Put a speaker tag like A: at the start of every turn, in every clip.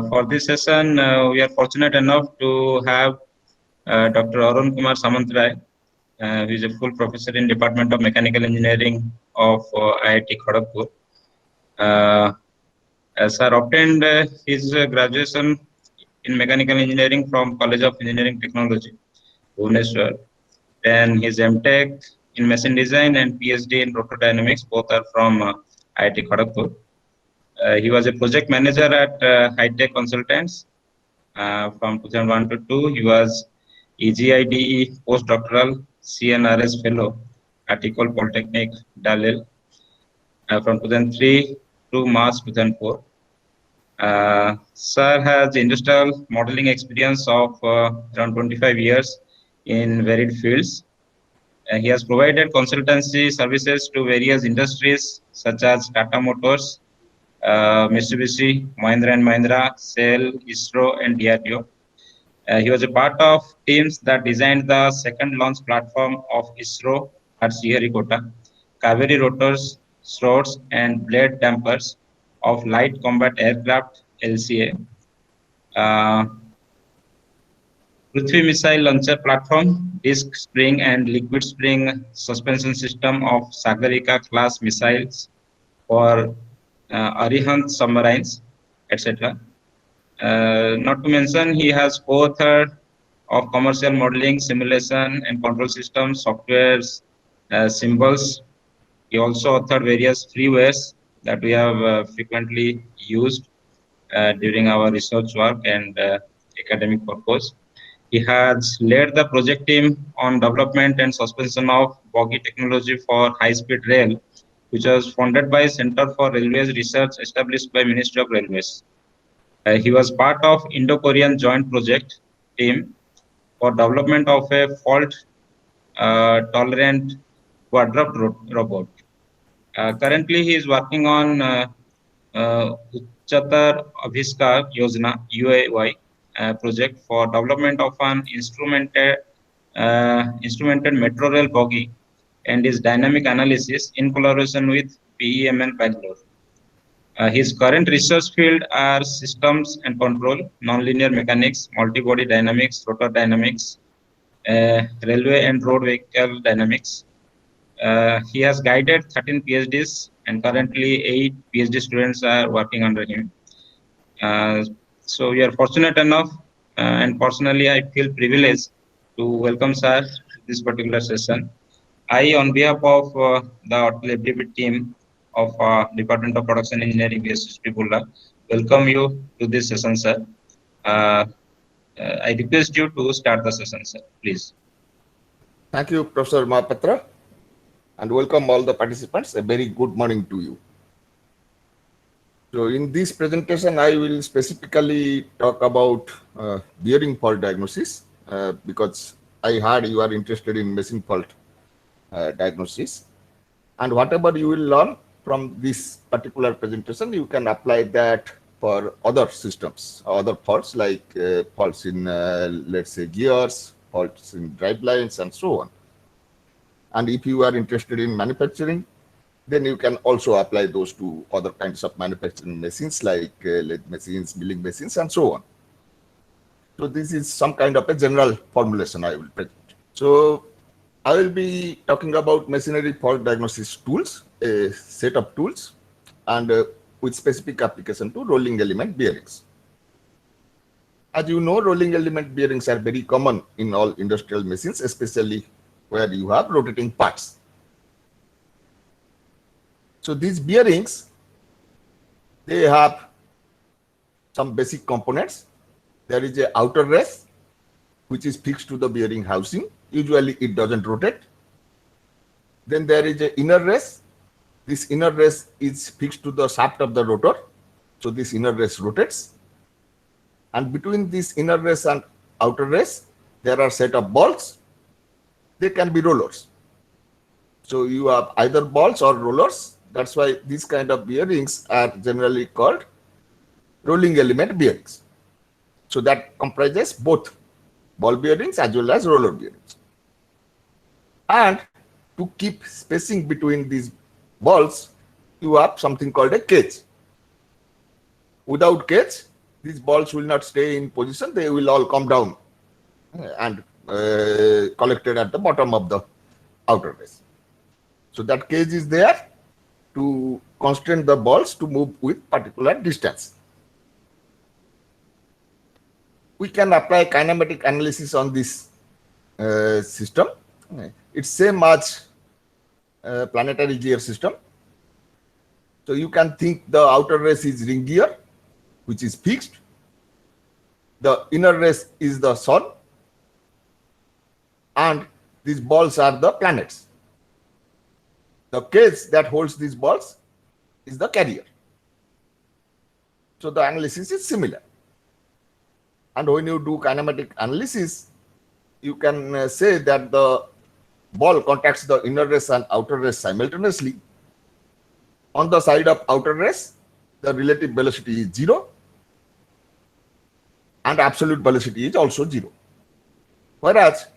A: For this session, we are fortunate enough to have Dr. Arun Kumar Samantrai, who is a full professor in Department of Mechanical Engineering of IIT Kharagpur. Sir obtained his graduation in Mechanical Engineering from College of Engineering Technology, Bhubaneswar. Then his MTech in Machine Design and PhD in Rotor Dynamics, both are from IIT Kharagpur. He was a project manager at High-Tech Consultants from 2001 to 2. He was EGIDE postdoctoral CNRS fellow at Ecole Polytechnique Dalil from 2003 to March 2004. Sir has industrial modeling experience of around 25 years in varied fields. He has provided consultancy services to various industries such as Tata Motors, Mitsubishi, Mahindra and Mahindra, SAIL, ISRO, and DRDO. He was a part of teams that designed the second launch platform of ISRO at Sriharikota, Kaveri rotors, swords, and blade dampers of Light Combat Aircraft (LCA), Prithvi Missile Launcher Platform, Disc Spring and Liquid Spring Suspension System of Sagarika class missiles for Arihant submarines, etc. Not to mention, he has co-authored of commercial modeling, simulation, and control systems, softwares, symbols. He also authored various freewares that we have frequently used during our research work and academic purpose. He has led the project team on development and suspension of bogie technology for high-speed rail, which was funded by Center for Railways Research established by Ministry of Railways. He was part of Indo-Korean Joint Project team for development of a fault-tolerant quadruped robot. Currently, he is working on Uchchatar Abhiskar Yojana (UAY) project for development of an instrumented metro rail bogie and his dynamic analysis in collaboration with PEML Bangalore. His current research field are systems and control, nonlinear mechanics, multi-body dynamics, rotor dynamics, railway and road vehicle dynamics. He has guided 13 PhDs and currently 8 PhD students are working under him. So we are fortunate enough and personally I feel privileged to welcome sir to this particular session. I, on behalf of the FDB team of Department of Production Engineering, BSSP Bulla, welcome you to this session, sir. I request you to start the session, sir, please.
B: Thank you, Professor Mahapatra, and welcome all the participants. A very good morning to you. So in this presentation, I will specifically talk about bearing fault diagnosis because I heard you are interested in machine fault diagnosis. And whatever you will learn from this particular presentation, you can apply that for other systems, other faults like faults in, let's say, gears, faults in drive lines, and so on. And if you are interested in manufacturing, then you can also apply those to other kinds of manufacturing machines like lathe machines, milling machines, and so on. So this is some kind of a general formulation I will present. So I will be talking about machinery fault diagnosis tools, a set of tools, and with specific application to rolling element bearings. As you know, rolling element bearings are very common in all industrial machines, especially where you have rotating parts. So these bearings, they have some basic components. There is an outer race, which is fixed to the bearing housing. Usually it doesn't rotate. Then there is an inner race. This inner race is fixed to the shaft of the rotor. So this inner race rotates. And between this inner race and outer race, there are a set of balls. They can be rollers. So you have either balls or rollers. That's why these kind of bearings are generally called rolling element bearings. So that comprises both ball bearings as well as roller bearings. And to keep spacing between these balls, you have something called a cage. Without cage, these balls will not stay in position. They will all come down and collected at the bottom of the outer race. So that cage is there to constrain the balls to move with particular distance. We can apply kinematic analysis on this system. It's same as planetary gear system. So you can think the outer race is ring gear, which is fixed. The inner race is the sun, and these balls are the planets. The cage that holds these balls is the carrier. So the analysis is similar. And when you do kinematic analysis, you can say that the ball contacts the inner race and outer race simultaneously. On the side of outer race, the relative velocity is 0 and absolute velocity is also 0. Whereas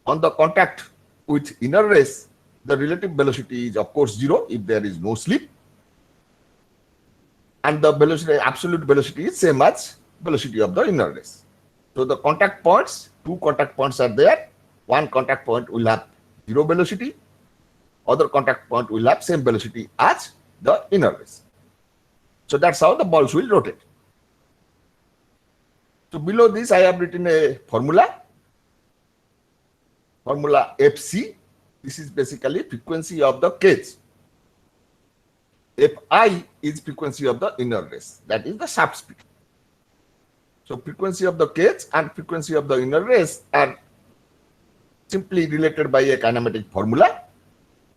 B: on the contact with inner race, the relative velocity is of course 0 if there is no slip, and the velocity, absolute velocity is same as velocity of the inner race. So the contact points, two contact points are there. One contact point will have 0 velocity, other contact point will have same velocity as the inner race. So that's how the balls will rotate. So below this I have written a formula FC. This is basically frequency of the cage. Fi is frequency of the inner race, that is the shaft speed. So frequency of the cage and frequency of the inner race are simply related by a kinematic formula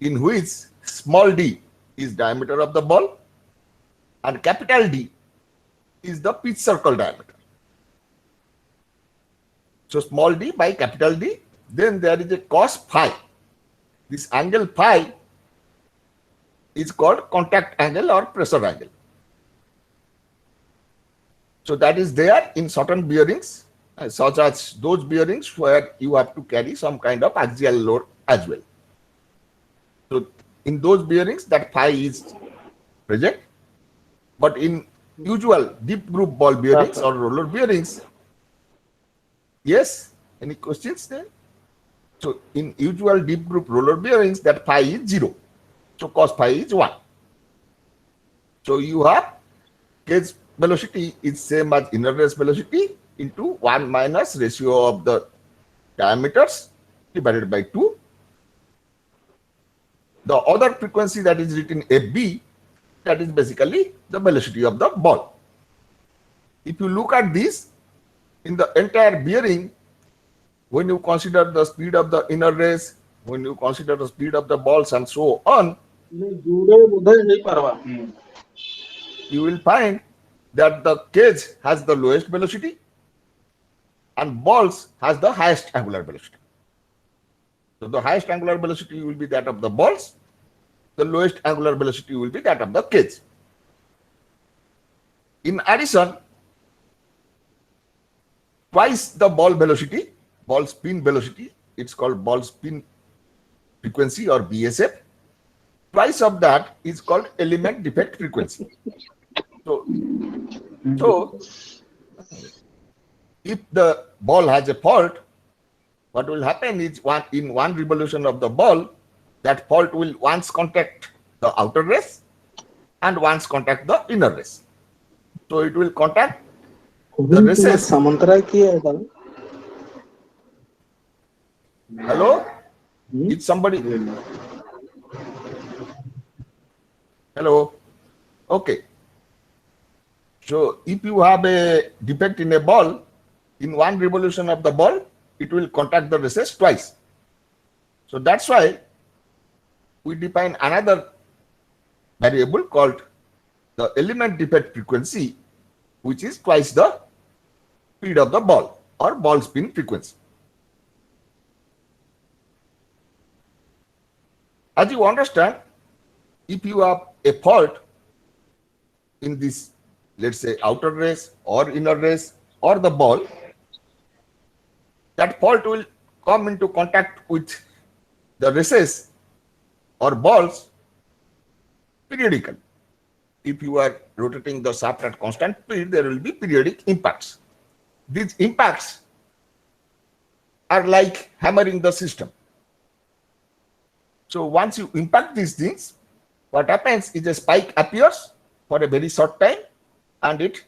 B: in which small d is diameter of the ball and capital D is the pitch circle diameter. So small d by capital D, then there is a cos phi. This angle phi is called contact angle or pressure angle. So that is there in certain bearings, such as those bearings where you have to carry some kind of axial load as well. So in those bearings that phi is present, but in usual deep groove ball bearings or roller bearings, yes, any questions there? So in usual deep groove roller bearings that phi is 0. So cos phi is 1. So you have cage velocity is same as inner race velocity into 1 minus ratio of the diameters divided by 2. The other frequency that is written FB, that is basically the velocity of the ball. If you look at this in the entire bearing, when you consider the speed of the inner race, when you consider the speed of the balls and so on, you will find that the cage has the lowest velocity and balls has the highest angular velocity. So the highest angular velocity will be that of the balls, the lowest angular velocity will be that of the cage. In addition, twice the ball velocity, ball spin velocity, it's called ball spin frequency or BSF, twice of that is called element defect frequency. So if the ball has a fault, what will happen is in one revolution of the ball, that fault will once contact the outer race and once contact the inner race. So it will contact the races. Hello? It's somebody. Hello? Okay. So if you have a defect in a ball, in one revolution of the ball, it will contact the races twice. So that's why we define another variable called the element defect frequency, which is twice the speed of the ball or ball spin frequency. As you understand, if you have a fault in this, let's say outer race or inner race or the ball, that fault will come into contact with the races or balls periodically. if you are rotating the shaft at constant speed, there will be periodic impacts. These impacts are like hammering the system. So once you impact these things, what happens is a spike appears for a very short time and it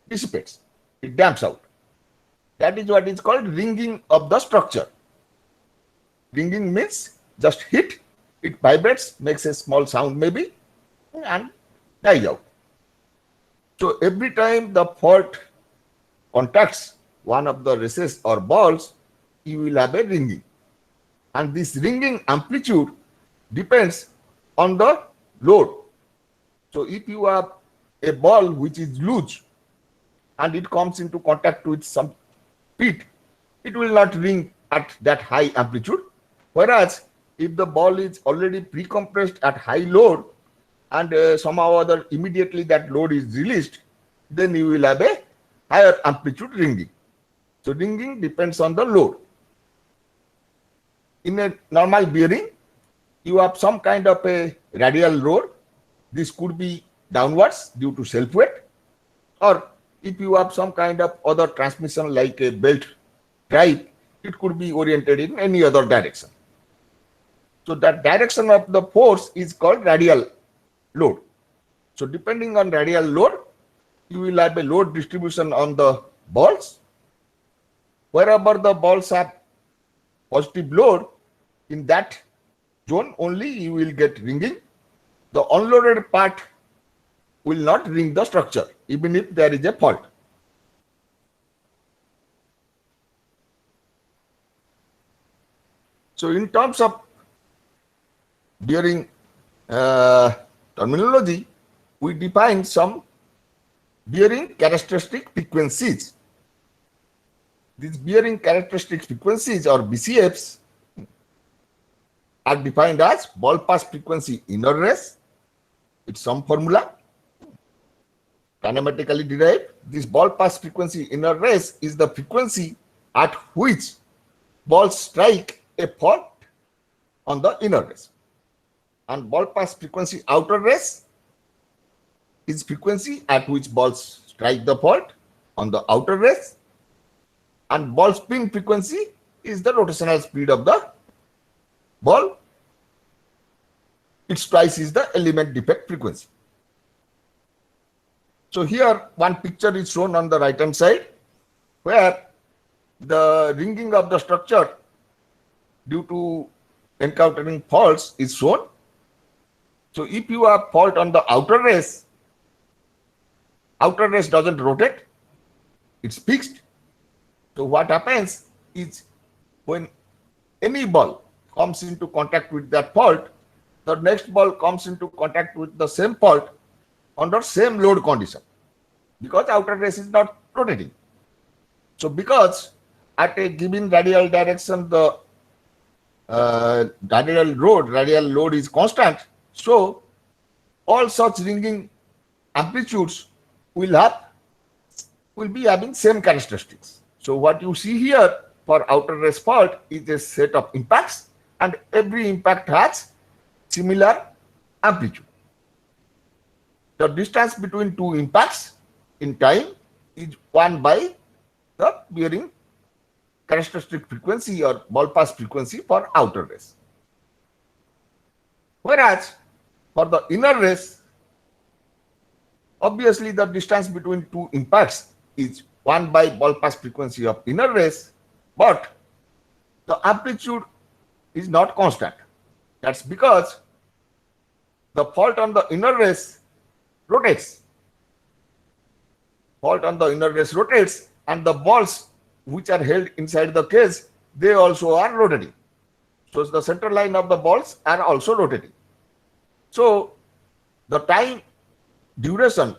B: dissipates. It damps out. That is what is called ringing of the structure. Ringing means just hit, it vibrates, makes a small sound maybe, and dies out. So every time the fault contacts one of the races or balls, you will have a ringing. And this ringing amplitude depends on the load. So if you have a ball which is loose and it comes into contact with some pit, it will not ring at that high amplitude. Whereas if the ball is already pre-compressed at high load and somehow or other immediately that load is released, then you will have a higher amplitude ringing. So ringing depends on the load. In a normal bearing, you have some kind of a radial load. This could be downwards due to self weight, or if you have some kind of other transmission like a belt drive, it could be oriented in any other direction. So that direction of the force is called radial load. So depending on radial load, you will have a load distribution on the balls. Wherever the balls have positive load, in that zone only you will get ringing. The unloaded part will not ring the structure, even if there is a fault. So in terms of bearing terminology, we define some bearing characteristic frequencies. These bearing characteristic frequencies or BCFs are defined as ball pass frequency inner race. It's some formula kinematically derived. This ball pass frequency inner race is the frequency at which balls strike a fault on the inner race. And ball pass frequency outer race is frequency at which balls strike the fault on the outer race. And ball spin frequency is the rotational speed of the ball. Its twice is the element defect frequency. So here one picture is shown on the right hand side where the ringing of the structure due to encountering faults is shown. So if you have fault on the outer race doesn't rotate, it's fixed. So what happens is when any ball comes into contact with that fault, the next ball comes into contact with the same fault under same load condition because outer race is not rotating. So because at a given radial direction the radial load is constant, so all such ringing amplitudes will be having same characteristics. So what you see here for outer race fault is a set of impacts, and every impact has similar amplitude. The distance between two impacts in time is 1 by the bearing characteristic frequency or ball pass frequency for outer race. Whereas for the inner race, obviously the distance between two impacts is 1 by ball pass frequency of inner race, but the amplitude is not constant. That's because the fault on the inner race rotates. Fault on the inner race rotates, and the balls which are held inside the cage, they also are rotating. So the center line of the balls are also rotating. So the time duration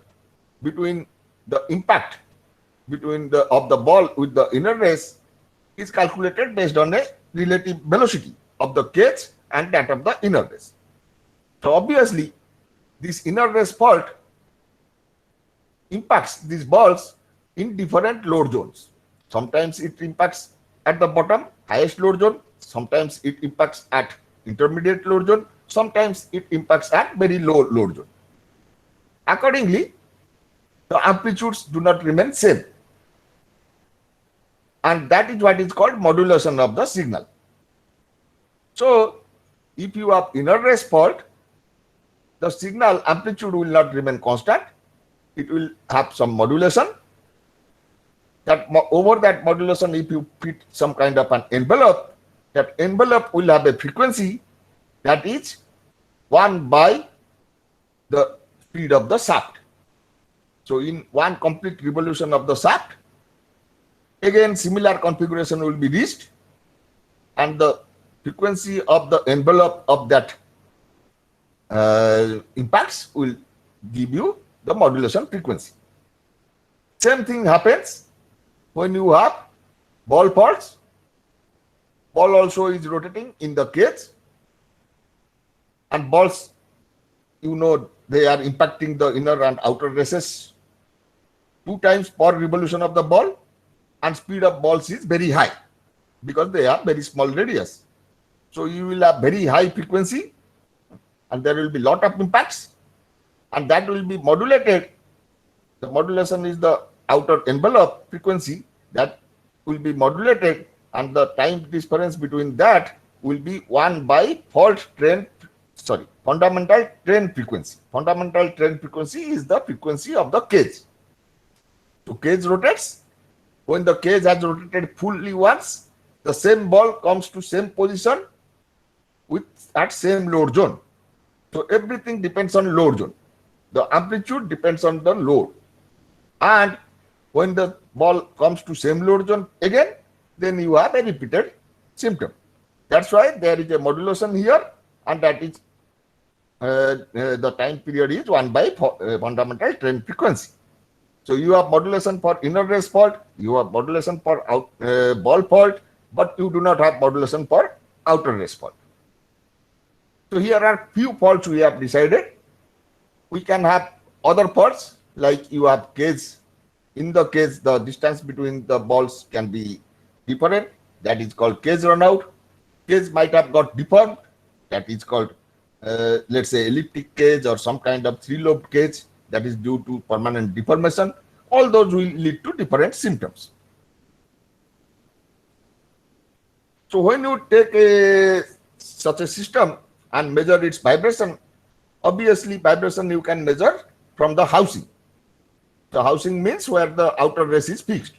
B: between the impact of the ball with the inner race is calculated based on a relative velocity of the cage and that of the inner race. So obviously this inner race fault impacts these balls in different load zones. Sometimes it impacts at the bottom, highest load zone. Sometimes it impacts at intermediate load zone. Sometimes it impacts at very low load zone. Accordingly, the amplitudes do not remain same. And that is what is called modulation of the signal. So, if you have inner race fault, the signal amplitude will not remain constant. It will have some modulation. That over that modulation, if you fit some kind of an envelope, that envelope will have a frequency that is 1 by the speed of the shaft. So in one complete revolution of the shaft, again similar configuration will be reached, and the frequency of the envelope of that impacts will give you the modulation frequency. Same thing happens when you have ball faults. Ball also is rotating in the cage, and balls, you know, they are impacting the inner and outer races 2 times per revolution of the ball, and speed of balls is very high because they have very small radius. So you will have very high frequency, and there will be lot of impacts, and that will be modulated. The modulation is the outer envelope frequency that will be modulated, and the time difference between that will be 1 by fundamental train frequency. Fundamental train frequency is the frequency of the cage. So cage rotates. When the cage has rotated fully once, the same ball comes to same position at same load zone. So everything depends on load zone. The amplitude depends on the load. And when the ball comes to same load zone again, then you have a repeated symptom. That's why there is a modulation here, and that is the time period is 1 by fundamental train frequency. So you have modulation for inner race fault, you have modulation for ball fault, but you do not have modulation for outer race fault. So here are few faults we have decided. We can have other faults, like you have cage. In the cage, the distance between the balls can be different. That is called cage runout. Cage might have got deformed. That is called, let's say, elliptic cage or some kind of 3-lobed cage. That is due to permanent deformation. All those will lead to different symptoms. So when you take such a system and measure its vibration, obviously vibration you can measure from the housing. The housing means where the outer race is fixed.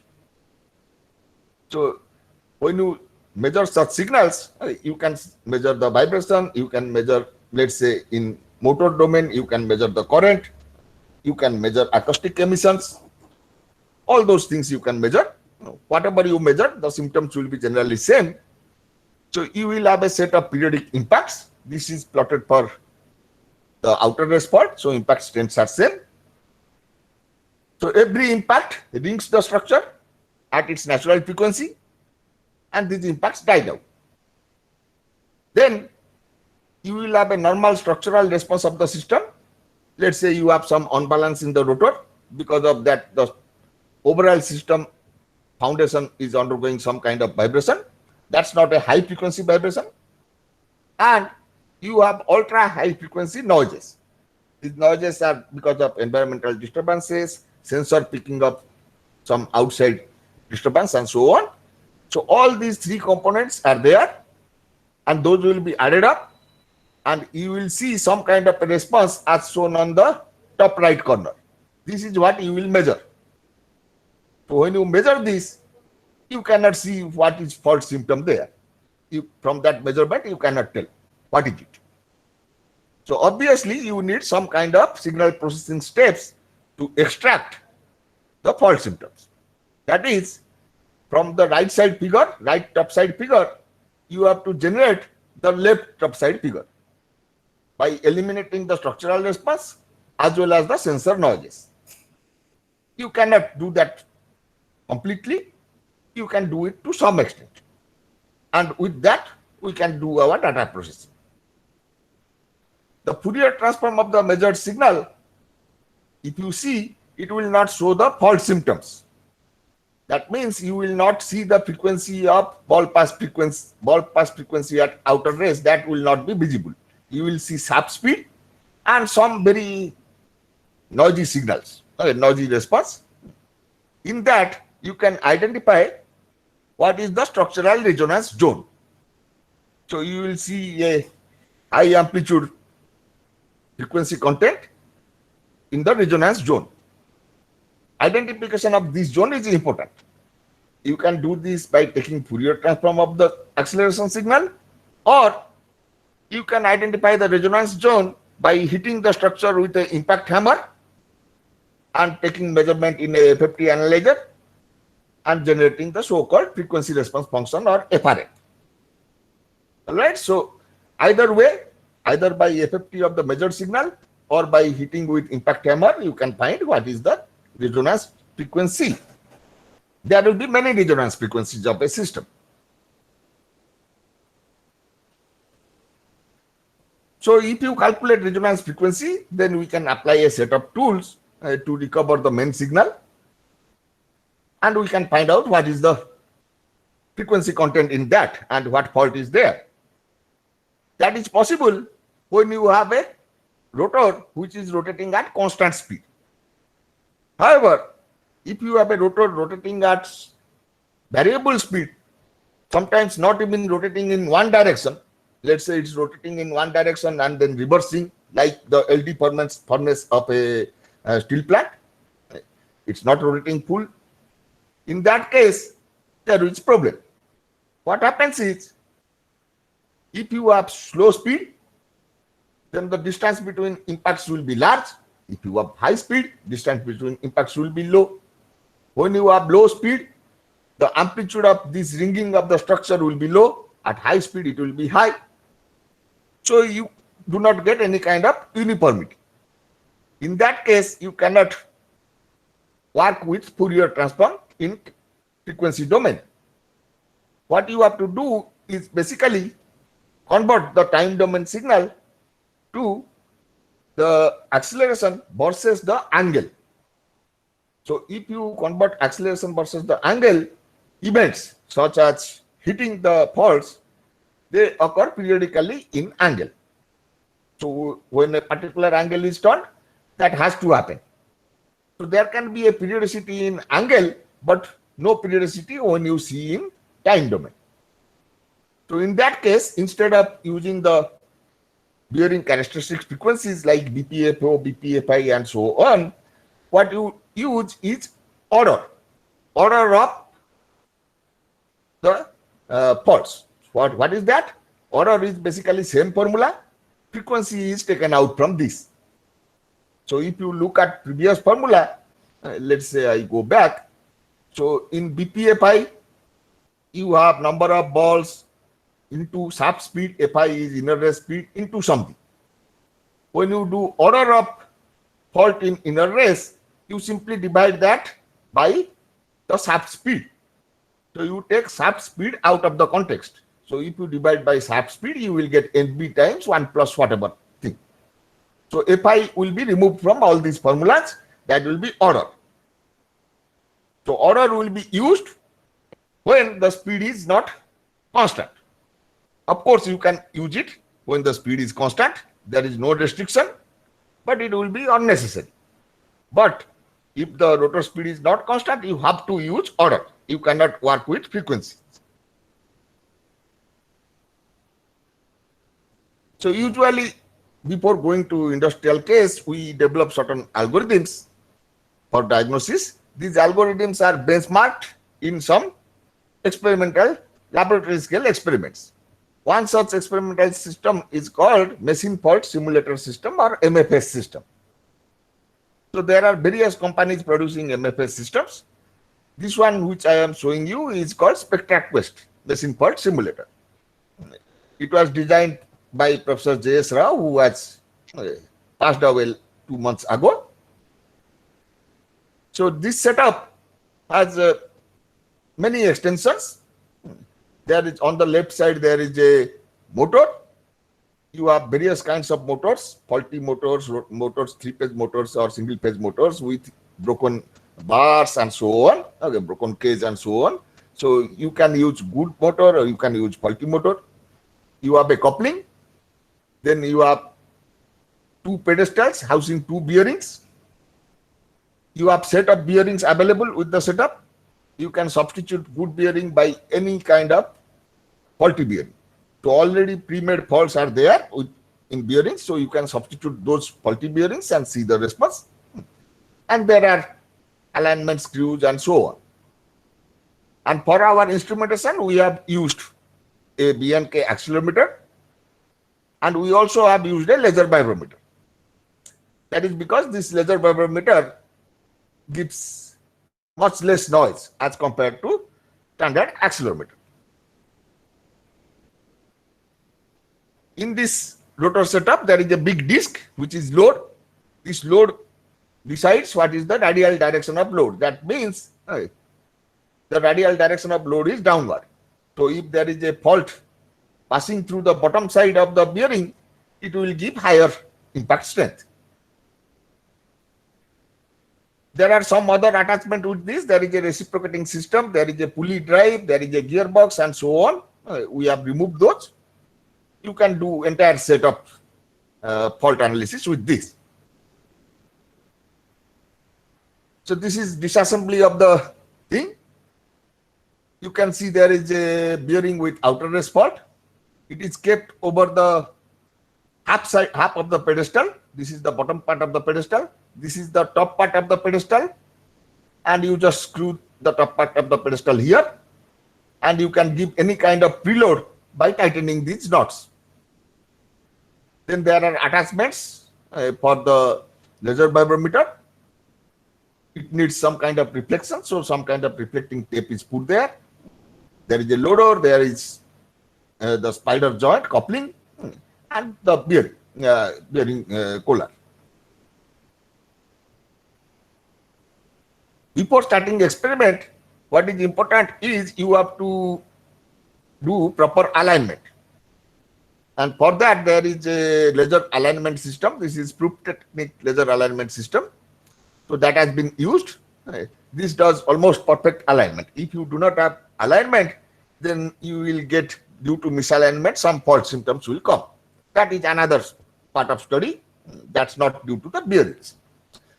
B: So when you measure such signals, you can measure the vibration, you can measure, let's say in motor domain, you can measure the current, you can measure acoustic emissions, all those things you can measure. Whatever you measure, the symptoms will be generally same. So you will have a set of periodic impacts. This is plotted for the outer race fault, so impact strengths are same. So every impact rings the structure at its natural frequency, and these impacts die down. Then you will have a normal structural response of the system. Let's say you have some unbalance in the rotor. Because of that, the overall system foundation is undergoing some kind of vibration. That's not a high frequency vibration. And you have ultra high frequency noises. These noises are because of environmental disturbances, sensor picking up some outside disturbance, and so on. So all these 3 components are there, and those will be added up, and you will see some kind of a response as shown on the top right corner. This is what you will measure. So when you measure this, you cannot see what is fault symptom there. From that measurement, you cannot tell what is it. So obviously, you need some kind of signal processing steps to extract the fault symptoms. That is, from the right side figure, right top side figure, you have to generate the left top side figure by eliminating the structural response as well as the sensor noises. You cannot do that completely. You can do it to some extent. And with that, we can do our data processing. The Fourier transform of the measured signal, if you see, it will not show the fault symptoms. That means you will not see the frequency of ball pass frequency at outer race. That will not be visible. You will see shaft speed and some very noisy signals, noisy response. In that, you can identify what is the structural resonance zone. So you will see a high amplitude frequency content in the resonance zone. Identification of this zone is important. You can do this by taking Fourier transform of the acceleration signal, or you can identify the resonance zone by hitting the structure with an impact hammer and taking measurement in a FFT analyzer and generating the so-called frequency response function, or FRF. Alright, so either way, either by FFT of the measured signal or by hitting with impact hammer, you can find what is the resonance frequency. There will be many resonance frequencies of a system. So if you calculate resonance frequency, then we can apply a set of tools to recover the main signal, and we can find out what is the frequency content in that and what fault is there. That is possible when you have a rotor which is rotating at constant speed. However, if you have a rotor rotating at variable speed, sometimes not even rotating in one direction, let's say it's rotating in one direction and then reversing, like the LD furnace of a steel plant, it's not rotating full. In that case, there is problem. What happens is, if you have slow speed, then the distance between impacts will be large. If you have high speed, distance between impacts will be low. When you have low speed, the amplitude of this ringing of the structure will be low. At high speed, it will be high. So you do not get any kind of uniformity. In that case, you cannot work with Fourier transform in frequency domain. What you have to do is basically convert the time domain signal to the acceleration versus the angle. So if you convert acceleration versus the angle, events such as hitting the faults, they occur periodically in angle. So when a particular angle is turned, that has to happen. So there can be a periodicity in angle, but no periodicity when you see in time domain. So in that case, instead of using the bearing characteristics frequencies like BPFO, BPFI, and so on, what you use is order of the faults. What is that? Order is basically same formula. Frequency is taken out from this. So if you look at previous formula, let's say I go back. So in BPFI, you have number of balls into shaft speed, Fi is inner race speed, into something. When you do order of fault in inner race, you simply divide that by the shaft speed. So you take shaft speed out of the context. So if you divide by shaft speed, you will get NB times 1 plus whatever thing. So Fi will be removed from all these formulas. That will be order. So order will be used when the speed is not constant. Of course, you can use it when the speed is constant. There is no restriction, but it will be unnecessary. But if the rotor speed is not constant, you have to use order. You cannot work with frequency. So usually, before going to industrial case, we develop certain algorithms for diagnosis. These algorithms are benchmarked in some experimental laboratory scale experiments. One such experimental system is called machine fault simulator system, or MFS system. So there are various companies producing MFS systems. This one which I am showing you is called SpectraQuest machine fault simulator. It was designed by Professor J.S. Rao, who was passed away 2 months ago. So this setup has many extensions. There is, on the left side, there is a motor. You have various kinds of motors, faulty motors, motors, 3-phase motors or single-phase motors with broken bars and so on, okay, broken cage and so on. So you can use good motor or you can use faulty motor. You have a coupling. Then you have 2 pedestals housing 2 bearings. You have set of bearings available with the setup. You can substitute good bearing by any kind of faulty bearing. So already pre-made faults are there in bearings, so you can substitute those faulty bearings and see the response. And there are alignment screws and so on. And for our instrumentation, we have used a BNK accelerometer, and we also have used a laser vibrometer. That is because this laser vibrometer gives much less noise as compared to standard accelerometer. In this rotor setup, there is a big disc which is load. This load decides what is the radial direction of load. That means the radial direction of load is downward. So if there is a fault passing through the bottom side of the bearing, it will give higher impact strength. There are some other attachment with this. There is a reciprocating system, there is a pulley drive, there is a gearbox and so on. We have removed those. You can do entire set of fault analysis with this. So this is disassembly of the thing. You can see there is a bearing with outer race fault. It is kept over the half of the pedestal. This is the bottom part of the pedestal. This is the top part of the pedestal. And you just screw the top part of the pedestal here. And you can give any kind of preload by tightening these knots. Then there are attachments for the laser vibrometer. It needs some kind of reflection, so some kind of reflecting tape is put there. There is a loader, there is the spider joint coupling, and the bearing collar. Before starting the experiment, what is important is you have to do proper alignment. And for that, there is a laser alignment system. This is Proof Technique laser alignment system. So that has been used. This does almost perfect alignment. If you do not have alignment, then you will get, due to misalignment, some fault symptoms will come. That is another part of study. That's not due to the bearings.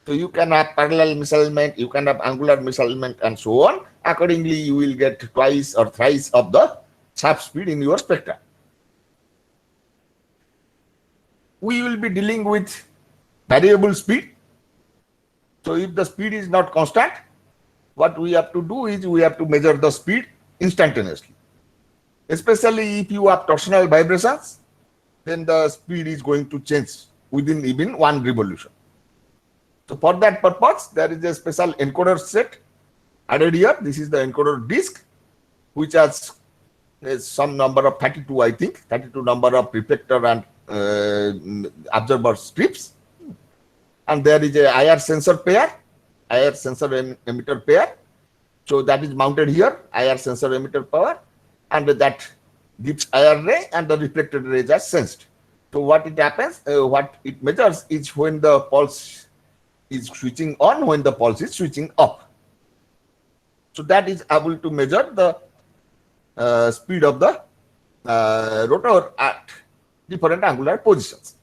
B: So you can have parallel misalignment, you can have angular misalignment and so on. Accordingly, you will get twice or thrice of the shaft speed in your spectra. We will be dealing with variable speed. So if the speed is not constant, what we have to do is we have to measure the speed instantaneously. Especially if you have torsional vibrations, then the speed is going to change within even one revolution. So for that purpose, there is a special encoder set added here. This is the encoder disc, which has some number of 32, I think, 32 number of reflector and observer strips. And there is a IR sensor pair, IR sensor emitter pair. So that is mounted here, IR sensor emitter power, and that gives IR ray and the reflected rays are sensed. So what it happens, what it measures is when the pulse is switching on, when the pulse is switching off. So that is able to measure the speed of the rotor at different angular positions.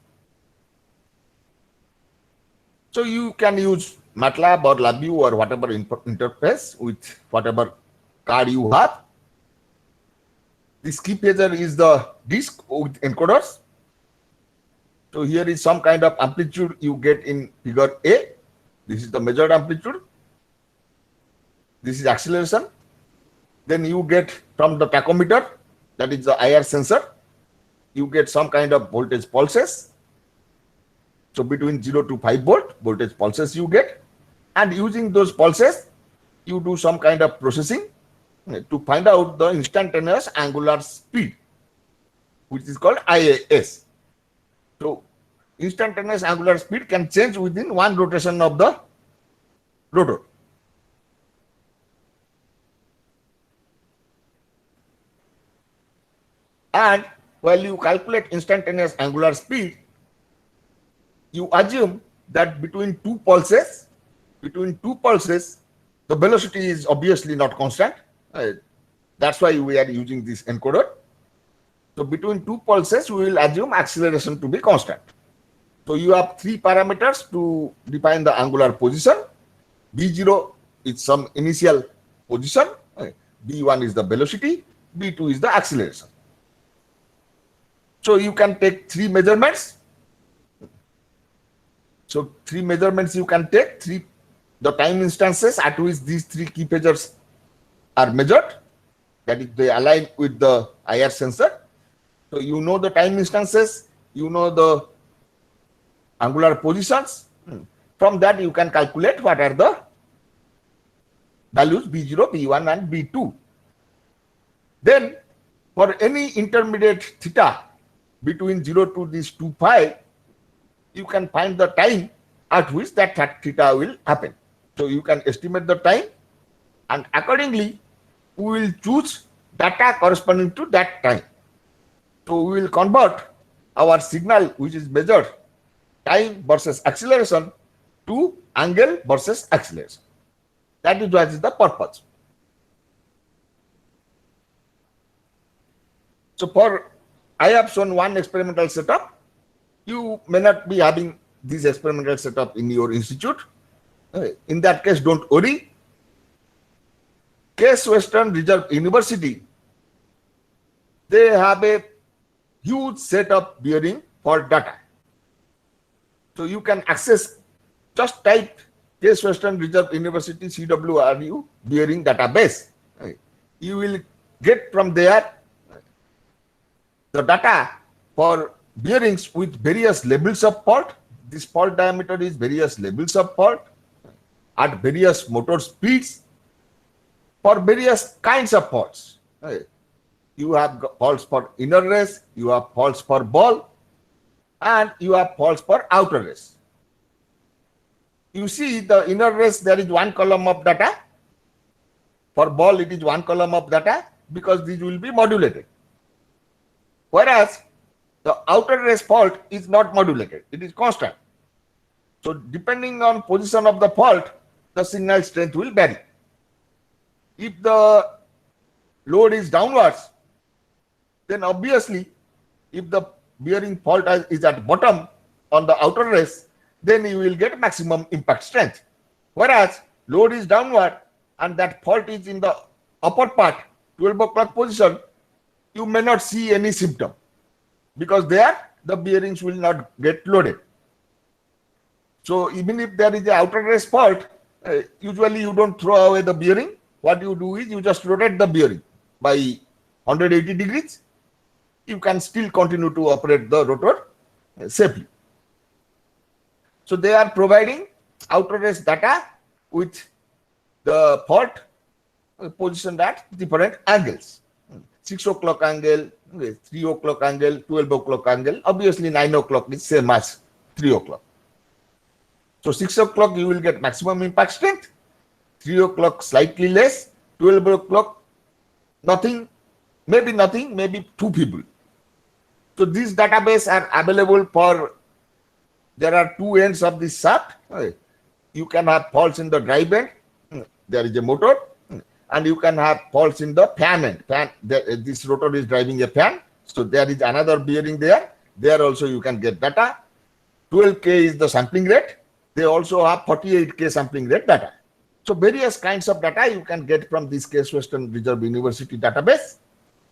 B: So you can use MATLAB or LabVIEW or whatever interface with whatever card you have. This key phaser is the disc with encoders. So here is some kind of amplitude you get in figure A. This is the measured amplitude. This is acceleration. Then you get from the tachometer, that is the IR sensor, you get some kind of voltage pulses. So between 0 to 5 volt voltage pulses you get, and using those pulses you do some kind of processing to find out the instantaneous angular speed, which is called IAS. So instantaneous angular speed can change within one rotation of the rotor. And while you calculate instantaneous angular speed, you assume that between two pulses, the velocity is obviously not constant. That's why we are using this encoder. So between two pulses, we will assume acceleration to be constant. So you have three parameters to define the angular position. B0 is some initial position, B1 is the velocity, B2 is the acceleration. So you can take three measurements. So three measurements you can take, the time instances at which these three key phasors are measured, that is they align with the IR sensor. So you know the time instances, you know the angular positions. From that you can calculate what are the values B0, B1 and B2. Then for any intermediate theta between 0 to this 2 pi, you can find the time at which that theta will happen. So you can estimate the time, and accordingly we will choose data corresponding to that time. So we will convert our signal, which is measured time versus acceleration, to angle versus acceleration. That is what is the purpose. So I have shown one experimental setup. You may not be having this experimental setup in your institute. In that case, don't worry. Case Western Reserve University, they have a huge set of bearing for data. So you can access, just type Case Western Reserve University CWRU bearing database. You will get from there the data for bearings with various levels of fault. This fault diameter is various levels of fault at various motor speeds for various kinds of faults. You have faults for inner race, you have faults for ball, and you have faults for outer race. You see the inner race, there is one column of data. For ball, it is one column of data because these will be modulated. Whereas the outer race fault is not modulated, it is constant. So depending on position of the fault, the signal strength will vary. If the load is downwards, then obviously if the bearing fault is at bottom on the outer race, then you will get maximum impact strength. Whereas load is downward and that fault is in the upper part, 12 o'clock position, you may not see any symptom because there the bearings will not get loaded. So even if there is an outer race fault, usually you don't throw away the bearing. What you do is you just rotate the bearing by 180 degrees. You can still continue to operate the rotor safely. So they are providing outer race data with the fault positioned at different angles. 6 o'clock angle, 3 o'clock angle, 12 o'clock angle. Obviously 9 o'clock is same as 3 o'clock. So 6 o'clock you will get maximum impact strength, 3 o'clock slightly less, 12 o'clock nothing, maybe two people. So these database are available for, there are two ends of this shaft. You can have faults in the drive end, there is a motor, and you can have faults in the fan end. This rotor is driving a fan, so there is another bearing there. There also you can get data. 12K is the sampling rate. They also have 48K sampling rate data. So various kinds of data you can get from this Case Western Reserve University database.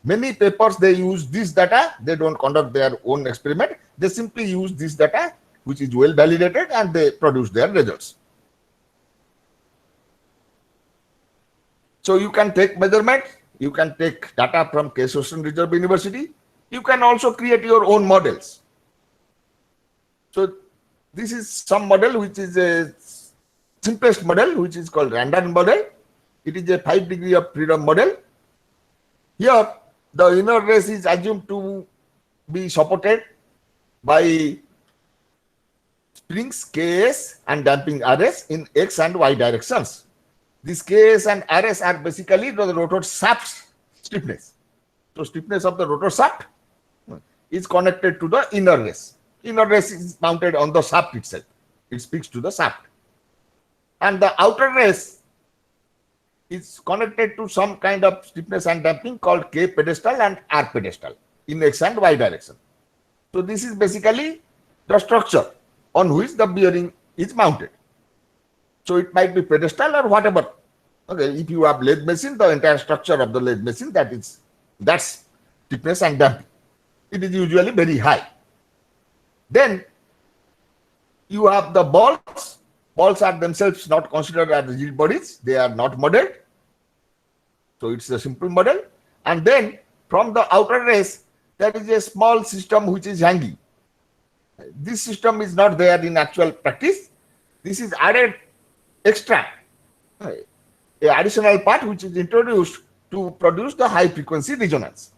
B: Many papers, they use this data. They don't conduct their own experiment. They simply use this data, which is well validated, and they produce their results. So you can take measurement, you can take data from Case Western Reserve University. You can also create your own models. So this is some model which is a simplest model, which is called Randall model. It is a 5 degree of freedom model. Here, the inner race is assumed to be supported by springs Ks and damping Rs in X and Y directions. These Ks and Rs are basically the rotor shaft stiffness. So stiffness of the rotor shaft is connected to the inner race. Inner race is mounted on the shaft itself. It speaks to the shaft. And the outer race is connected to some kind of stiffness and damping called K pedestal and R pedestal in X and Y direction. So this is basically the structure on which the bearing is mounted. So it might be pedestal or whatever. Okay, if you have lathe machine, the entire structure of the lathe machine, that's stiffness and damping. It is usually very high. Then you have the balls. Balls are themselves not considered as rigid bodies. They are not modeled. So it's a simple model. And then from the outer race, there is a small system which is hanging. This system is not there in actual practice. This is added extra, a additional part which is introduced to produce the high frequency resonance.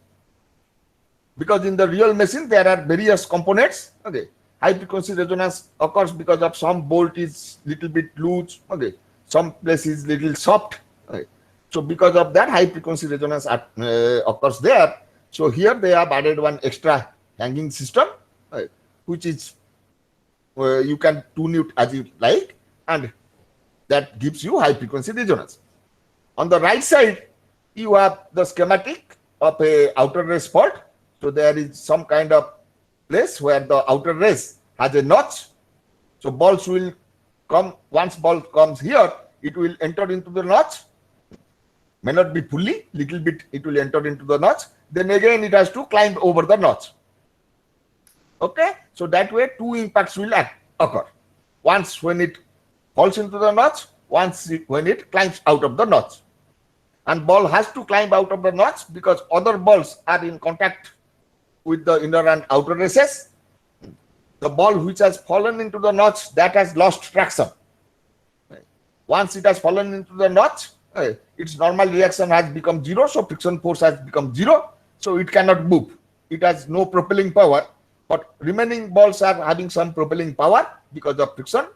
B: Because in the real machine, there are various components. Okay, high frequency resonance occurs because of some bolt is little bit loose. Okay, some place is little soft. Okay. So because of that, high frequency resonance occurs there. So here they have added one extra hanging system, which is you can tune it as you like, and that gives you high frequency resonance. On the right side, you have the schematic of a outer race fault. So there is some kind of place where the outer race has a notch. So balls will come, once ball comes here, it will enter into the notch. May not be fully, little bit it will enter into the notch. Then again it has to climb over the notch. Okay, so that way two impacts will occur. Once when it falls into the notch, once when it climbs out of the notch. And ball has to climb out of the notch because other balls are in contact with the inner and outer races. The ball which has fallen into the notch, that has lost traction. Once it has fallen into the notch, its normal reaction has become zero, so friction force has become zero, so it cannot move. It has no propelling power, but remaining balls are having some propelling power because of friction,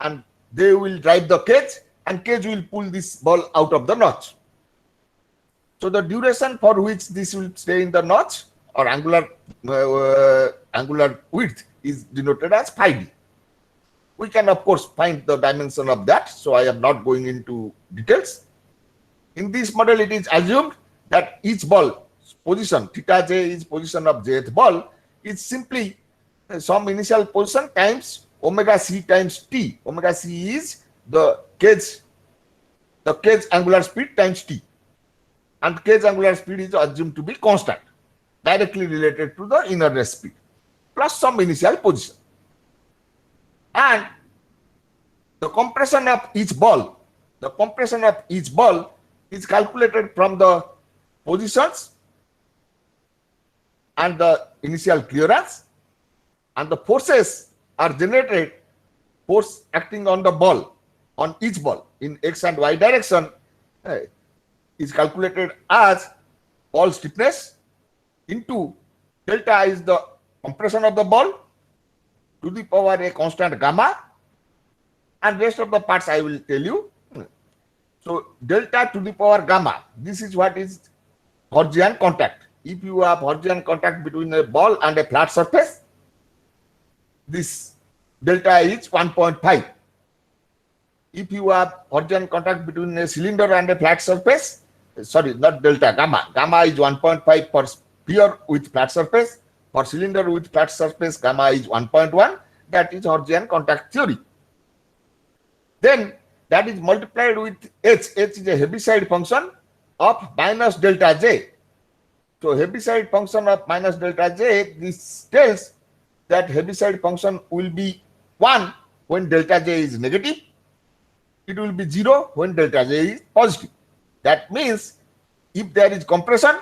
B: and they will drive the cage, and cage will pull this ball out of the notch. So the duration for which this will stay in the notch or angular width is denoted as phi d. We can of course find the dimension of that, so I am not going into details. In this model, it is assumed that each ball position, theta j is position of jth ball, is simply some initial position times omega c times t. Omega c is the cage angular speed times t. And cage angular speed is assumed to be constant, directly related to the inner race speed, plus some initial position. And the compression of each ball is calculated from the positions and the initial clearance, and the forces are generated, force acting on the ball, on each ball in x and y direction, is calculated as ball stiffness into delta is the compression of the ball to the power a constant gamma, and rest of the parts I will tell you. So delta to the power gamma, this is what is Hertzian contact. If you have Hertzian contact between a ball and a flat surface, this delta is 1.5. If you have Hertzian contact between a cylinder and a flat surface, sorry, not delta, gamma is 1.5 for sphere with flat surface. For cylinder with flat surface, gamma is 1.1. That is Hertzian contact theory. Then that is multiplied with h. H is a Heaviside function of minus delta j. So Heaviside function of minus delta j, this tells that Heaviside function will be 1 when delta j is negative. It will be 0 when delta j is positive. That means if there is compression,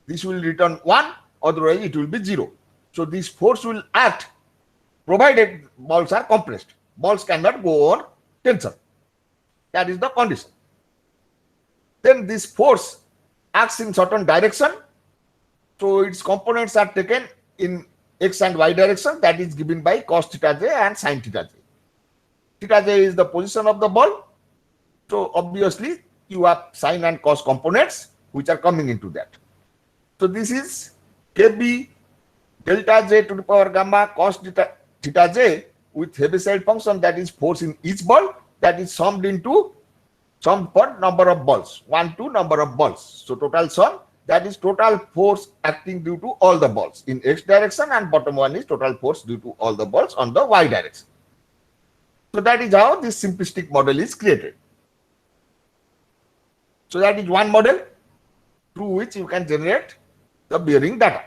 B: this will return 1, otherwise it will be 0. So this force will act provided balls are compressed. Balls cannot go on tension. That is the condition. Then this force acts in certain direction. So its components are taken in x and y direction, that is given by cos theta j and sin theta j. Theta j is the position of the ball. So obviously you have sin and cos components which are coming into that. So this is kb delta j to the power gamma cos theta j with Heaviside function, that is force in each ball, that is summed for number of balls, 1 to number of balls. So total sum, that is total force acting due to all the balls in x direction, and bottom one is total force due to all the balls on the y direction. So that is how this simplistic model is created. So that is one model through which you can generate the bearing data.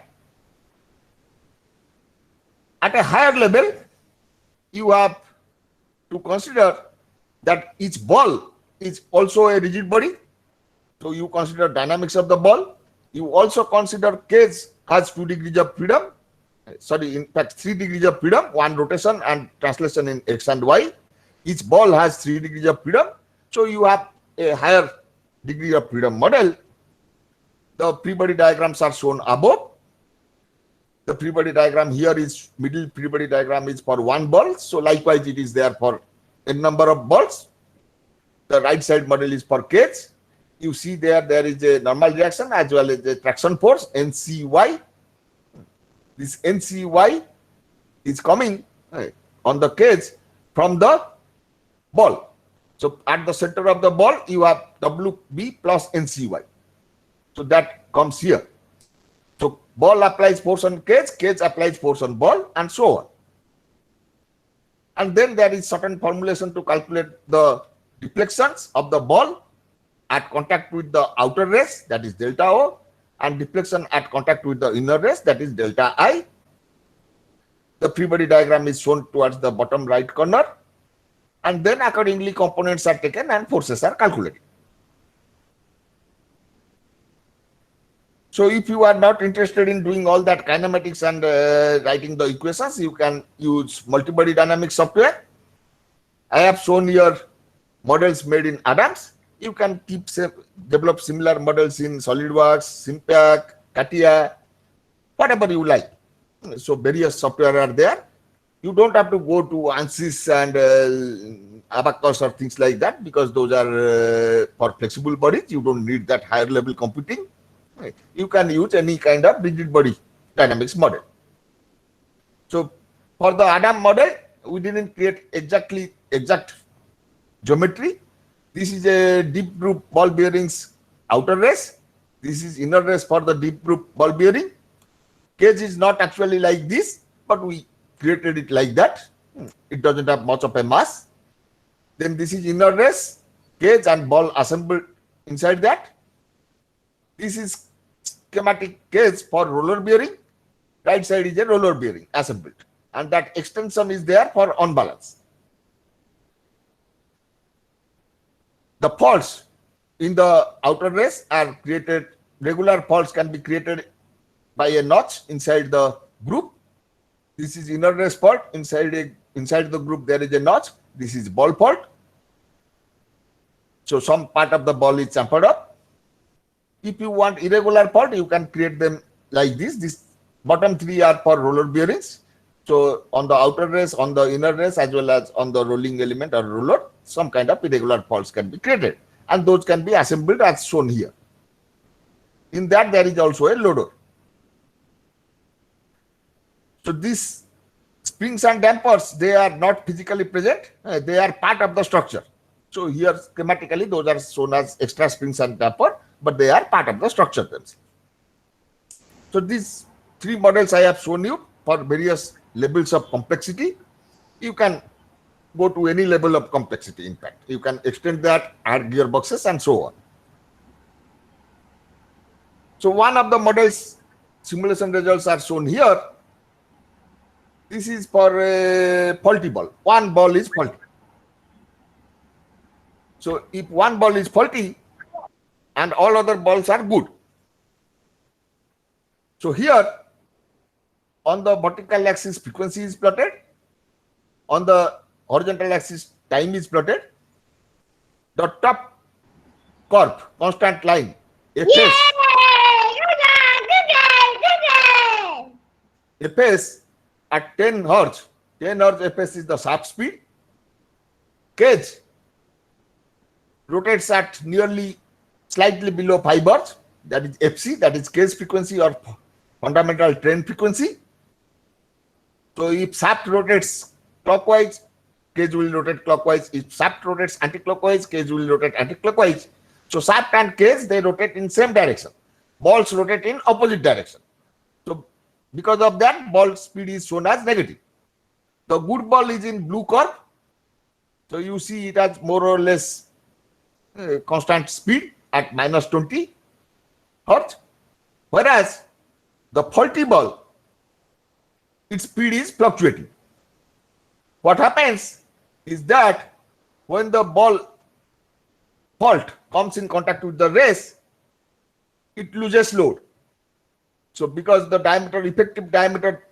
B: At a higher level, you have to consider that each ball is also a rigid body. So you consider dynamics of the ball. You also consider cage has 2 degrees of freedom. Sorry, in fact, 3 degrees of freedom, one rotation and translation in X and Y. Each ball has 3 degrees of freedom. So you have a higher degree of freedom model. The free body diagrams are shown above. The free body diagram here is middle free body diagram is for one ball. So likewise, it is there for n number of balls. The right side model is for cage. You see there is a normal reaction as well as a traction force, NCY. This NCY is coming on the cage from the ball. So at the center of the ball, you have WB plus NCY. So that comes here. So ball applies force on cage, cage applies force on ball, and so on. And then there is certain formulation to calculate the deflections of the ball at contact with the outer race, that is delta O, and deflection at contact with the inner race, that is delta I. The free body diagram is shown towards the bottom right corner, and then accordingly components are taken and forces are calculated. So if you are not interested in doing all that kinematics and writing the equations, you can use multi-body dynamics software. I have shown here models made in Adams. You can develop similar models in SolidWorks, Simpac, CATIA, whatever you like. So various software are there. You don't have to go to ANSYS and Abacus or things like that, because those are for flexible bodies. You don't need that higher level computing. You can use any kind of rigid body dynamics model. So for the Adam model, we didn't create exact geometry. This is a deep groove ball bearings outer race. This is inner race for the deep groove ball bearing. Cage is not actually like this, but we created it like that. It doesn't have much of a mass. Then this is inner race, cage and ball assembled inside that. This is schematic cage for roller bearing. Right side is a roller bearing assembled, and that extension is there for on balance. The faults in the outer race are created, regular faults can be created by a notch inside the group. This is inner race fault. Inside the group there is a notch. This is ball fault. So some part of the ball is chamfered up. If you want irregular fault, you can create them like this. This bottom three are for roller bearings. So on the outer race, on the inner race, as well as on the rolling element or roller, some kind of irregular faults can be created, and those can be assembled as shown here. In that, there is also a loader. So these springs and dampers, they are not physically present. They are part of the structure. So here schematically, those are shown as extra springs and damper, but they are part of the structure themselves. So these three models I have shown you for various levels of complexity. You can go to any level of complexity. In fact, you can extend that, add gearboxes, and so on. So one of the models simulation results are shown here. This is for a faulty ball. One ball is faulty. So if one ball is faulty and all other balls are good. So here on the vertical axis frequency is plotted. On the horizontal axis time is plotted. The top curve, constant line, Fs. Fs at 10 Hz. 10 Hz Fs is the shaft speed. Cage rotates at nearly slightly below 5 Hz. That is Fc, that is cage frequency or fundamental train frequency. So if shaft rotates clockwise, cage will rotate clockwise. If shaft rotates anti-clockwise, cage will rotate anti-clockwise. So shaft and cage, they rotate in same direction. Balls rotate in opposite direction. So because of that, ball speed is shown as negative. The good ball is in blue curve. So you see it has more or less constant speed at minus 20 hertz, whereas the faulty ball, its speed is fluctuating. What happens is that when the ball fault comes in contact with the race, it loses load. So because the diameter, effective diameter,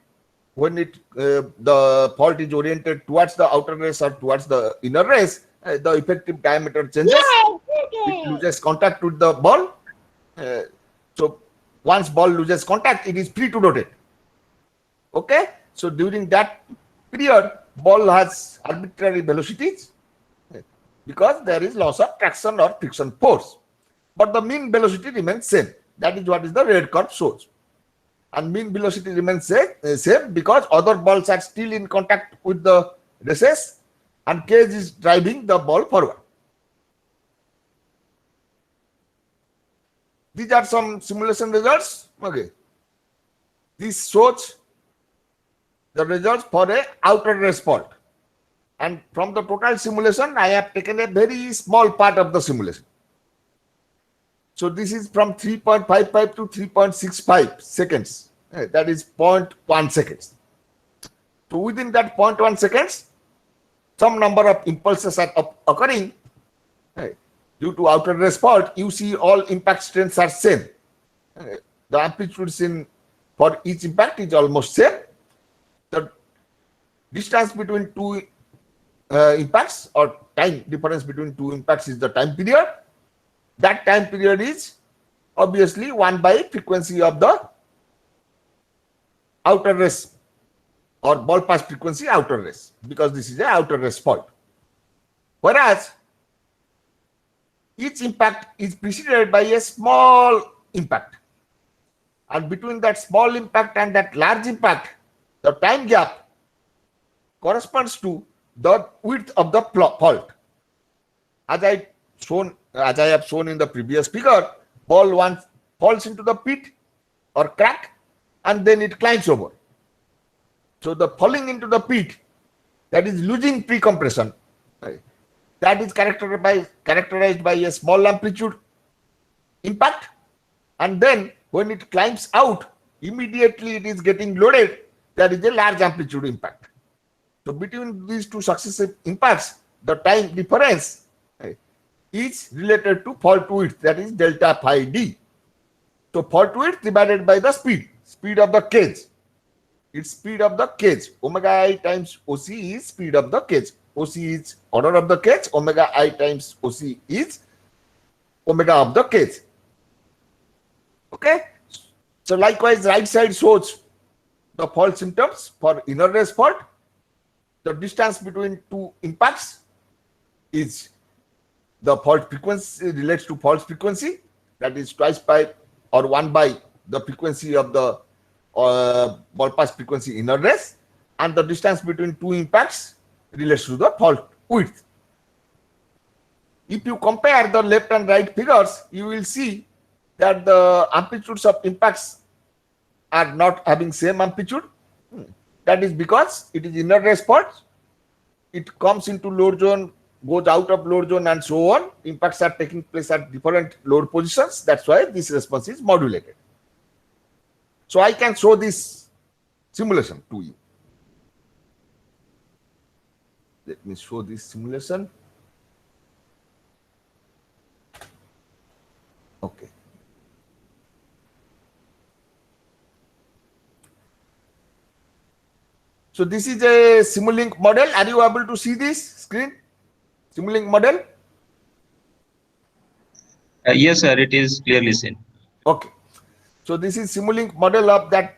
B: when the fault is oriented towards the outer race or towards the inner race, the effective diameter changes. It loses contact with the ball. So once ball loses contact, it is free to rotate. Okay. So during that period, ball has arbitrary velocities because there is loss of traction or friction force, but the mean velocity remains same. That is what is the red curve shows. And mean velocity remains same because other balls are still in contact with the races and cage is driving the ball forward. These are some simulation results. Okay. This shows the results for a outer race fault. And from the total simulation, I have taken a very small part of the simulation. So this is from 3.55 to 3.65 seconds. That is 0.1 seconds. So within that 0.1 seconds, some number of impulses are occurring. Due to outer race fault, you see all impact strengths are same. The amplitudes for each impact is almost same. The distance between two impacts or time difference between two impacts is the time period. That time period is obviously 1 by frequency of the outer race or ball pass frequency outer race, because this is a outer race fault. Whereas each impact is preceded by a small impact, and between that small impact and that large impact, the time gap corresponds to the width of the fault. As I have shown in the previous figure, ball once falls into the pit or crack and then it climbs over. So the falling into the pit, that is losing pre-compression, that is characterized by a small amplitude impact, and then when it climbs out, immediately it is getting loaded, that is a large amplitude impact. So between these two successive impacts, the time difference is related to fault width, that is delta phi d. So fault width divided by the speed of the cage. Its speed of the cage, omega I times OC is speed of the cage. OC is order of the cage, omega I times OC is omega of the cage. Okay. So likewise, right side shows the fault symptoms for inner race fault. The distance between two impacts is the fault frequency, relates to fault frequency, that is twice by or 1 by the frequency of the ball pass frequency inner race, and the distance between two impacts relates to the fault width. If you compare the left and right figures, you will see that the amplitudes of impacts are not having same amplitude. That is because it is inner race fault. It comes into load zone, goes out of load zone, and so on. Impacts are taking place at different load positions. That's why this response is modulated. So I can show this simulation to you. Let me show this simulation. Okay. So this is a Simulink model. Are you able to see this screen? Simulink model?
A: Yes, sir, it is clearly seen.
B: Okay. So this is Simulink model of that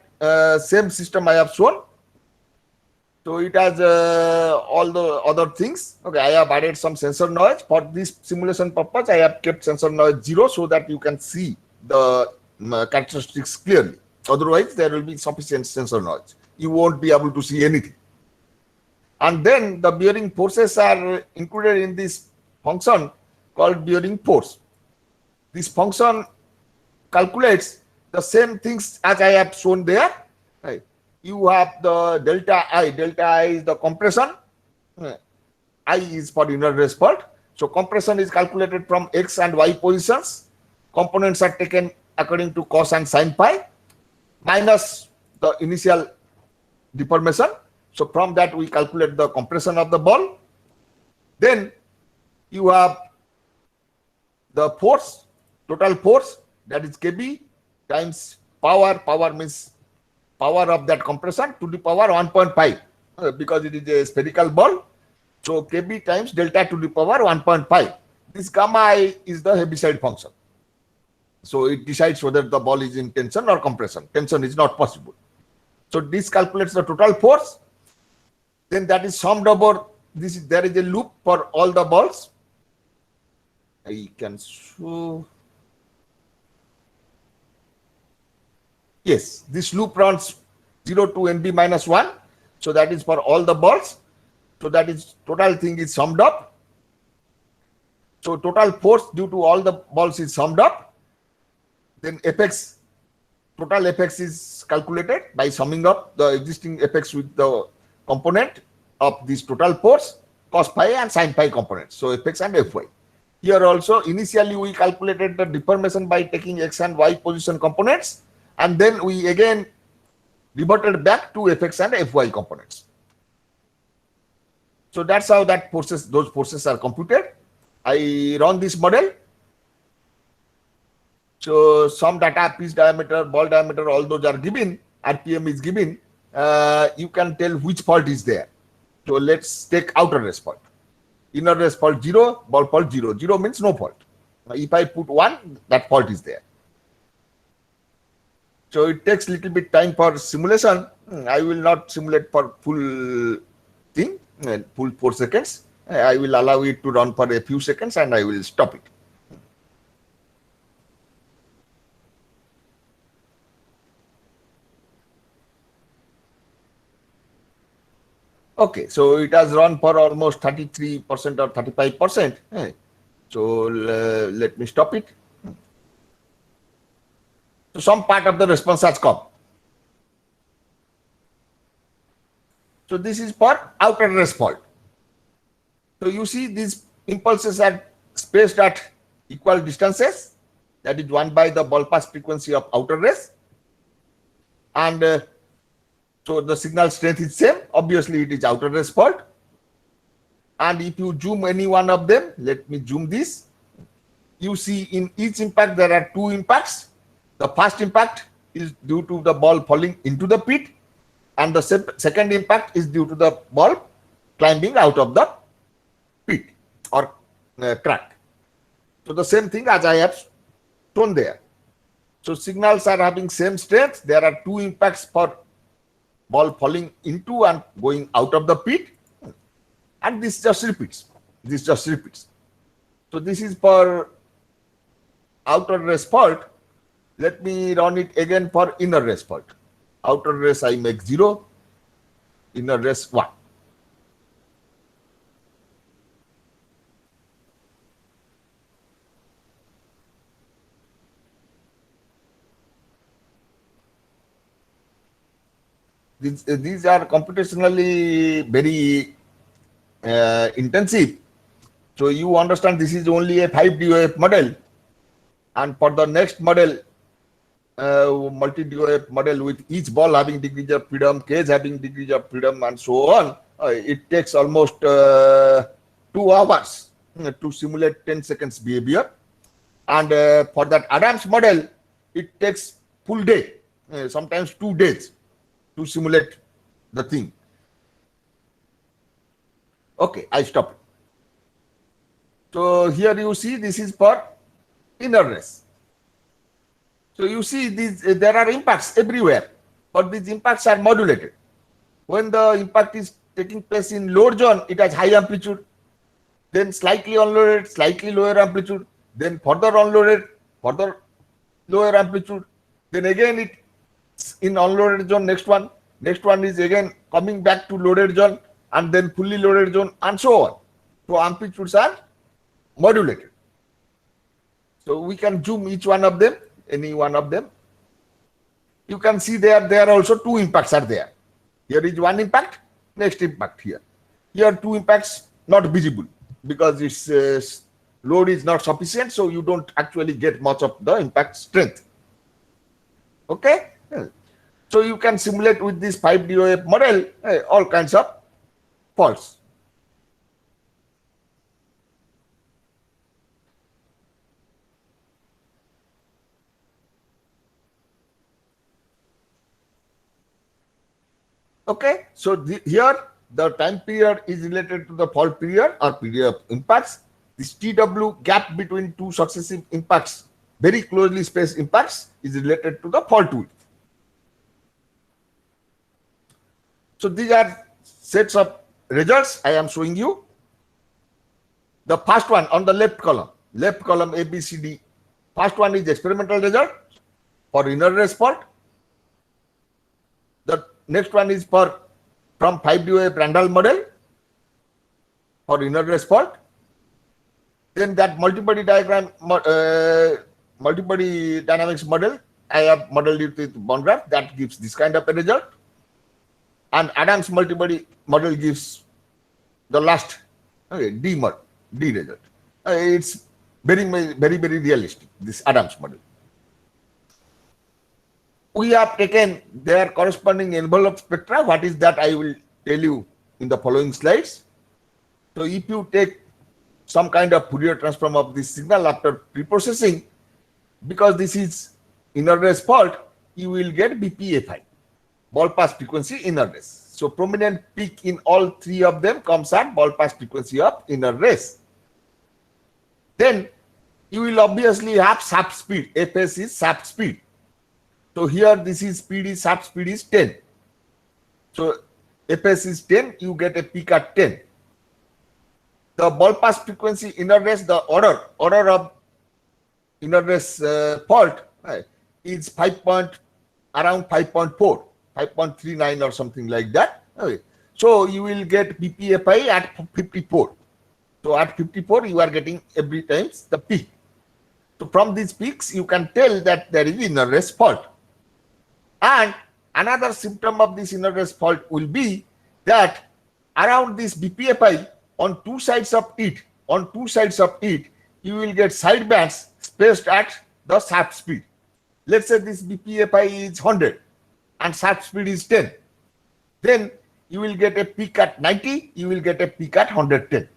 B: same system I have shown. So it has all the other things. Okay, I have added some sensor noise. For this simulation purpose, I have kept sensor noise 0 so that you can see the characteristics clearly. Otherwise, there will be sufficient sensor noise. You won't be able to see anything. And then the bearing forces are included in this function called bearing force. This function calculates the same things as I have shown there. Right. You have the delta I. Delta I is the compression, I is for inner rest fault. So compression is calculated from X and Y positions. Components are taken according to cos and sin pi minus the initial deformation. So from that we calculate the compression of the ball. Then you have the force, total force, that is Kb times power. Power means power of that compression to the power 1.5 because it is a spherical ball. So Kb times delta to the power 1.5. This gamma I is the Heaviside function. So it decides whether the ball is in tension or compression. Tension is not possible. So this calculates the total force. Then that is summed over this. There is a loop for all the balls. I can show. Yes, this loop runs 0 to NB minus 1. So that is for all the balls. So that is total thing is summed up. So total force due to all the balls is summed up. Then Fx, total Fx is calculated by summing up the existing Fx with the component of this total force, cos pi and sin pi components. So Fx and Fy. Here also initially we calculated the deformation by taking X and Y position components, and then we again reverted back to Fx and Fy components. So that's how that forces, those forces are computed. I run this model. So some data, piece diameter, ball diameter, all those are given. RPM is given. You can tell which fault is there. So let's take outer rest fault. Inner rest fault 0, ball fault 0. 0 means no fault. If I put 1, that fault is there. So it takes little bit time for simulation. I will not simulate for full thing, full 4 seconds. I will allow it to run for a few seconds and I will stop it. Okay, so it has run for almost 33% or 35%. So let me stop it. So some part of the response has come. So this is for outer rest fault. So you see these impulses are spaced at equal distances. That is 1 by the ball pass frequency of outer rest. And so the signal strength is same. Obviously it is outer rest fault. And if you zoom any one of them, let me zoom this. You see in each impact there are 2 impacts. The first impact is due to the ball falling into the pit, and the second impact is due to the ball climbing out of the pit or crack. So the same thing as I have shown there. So signals are having same strength. There are 2 impacts for ball falling into and going out of the pit, and this just repeats. This just repeats. So this is for outer rest fault. Let me run it again for inner rest fault. Outer rest I make 0, inner rest 1. These are computationally very intensive. So you understand this is only a 5 DOF model, and for the next model, multi-DOF model with each ball having degrees of freedom, cage having degrees of freedom, and so on, it takes almost 2 hours to simulate 10 seconds behavior. And for that Adams model, it takes full day, sometimes 2 days to simulate the thing. Okay, I stop it. So here you see this is for inner rest. So you see these, there are impacts everywhere, but these impacts are modulated. When the impact is taking place in load zone, it has high amplitude, then slightly unloaded, slightly lower amplitude, then further unloaded, further lower amplitude, then again it in unloaded zone, next one is again coming back to loaded zone, and then fully loaded zone, and so on. So amplitudes are modulated. So we can zoom each one of them, any one of them. You can see there are also 2 impacts are there. Here is 1 impact, next impact here. Here 2 impacts not visible because its load is not sufficient, so you don't actually get much of the impact strength. Okay, so you can simulate with this 5DOF model all kinds of faults. Okay, so here the time period is related to the fault period or period of impacts. This TW gap between two successive impacts, very closely spaced impacts, is related to the fault width. So these are sets of results I am showing you. The first one on the left column A, B, C, D. First one is experimental result for inner race fault. The next one is from 5DOF Randall model for inner race fault. Then that multibody dynamics model, I have modeled it with bond graph, that gives this kind of a result. And Adams multibody model gives the last D result. It's very realistic, this Adams model. We have taken their corresponding envelope spectra. What is that? I will tell you in the following slides. So if you take some kind of Fourier transform of this signal after preprocessing, because this is inner race fault, you will get BPFI, ball pass frequency inner race. So prominent peak in all three of them comes at ball pass frequency of inner race. Then you will obviously have shaft speed. Fs is shaft speed. So here this is shaft speed is 10. So Fs is 10, you get a peak at 10. The ball pass frequency inner race, the order of inner race fault is around 5.4, 5.39 or something like that. Okay. So you will get BPFI at 54. So at 54 you are getting every times the peak. So from these peaks you can tell that there is inner race fault. And another symptom of this inner race fault will be that around this BPFI on two sides of it, you will get side bands spaced at the shaft speed. Let's say this BPFI is 100 and shaft speed is 10. Then you will get a peak at 90, you will get a peak at 110.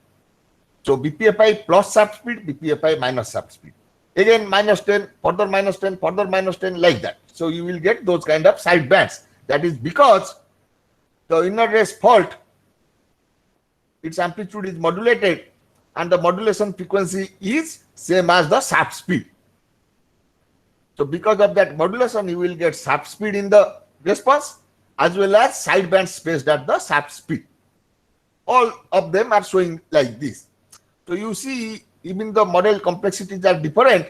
B: So BPFI plus shaft speed, BPFI minus shaft speed. Again minus 10, further minus 10, further minus 10, like that. So you will get those kind of side bands. That is because the inner race fault, its amplitude is modulated and the modulation frequency is same as the shaft speed. So because of that modulation, you will get shaft speed in the response as well as side bands spaced at the shaft speed. All of them are showing like this. So you see, even the model complexities are different.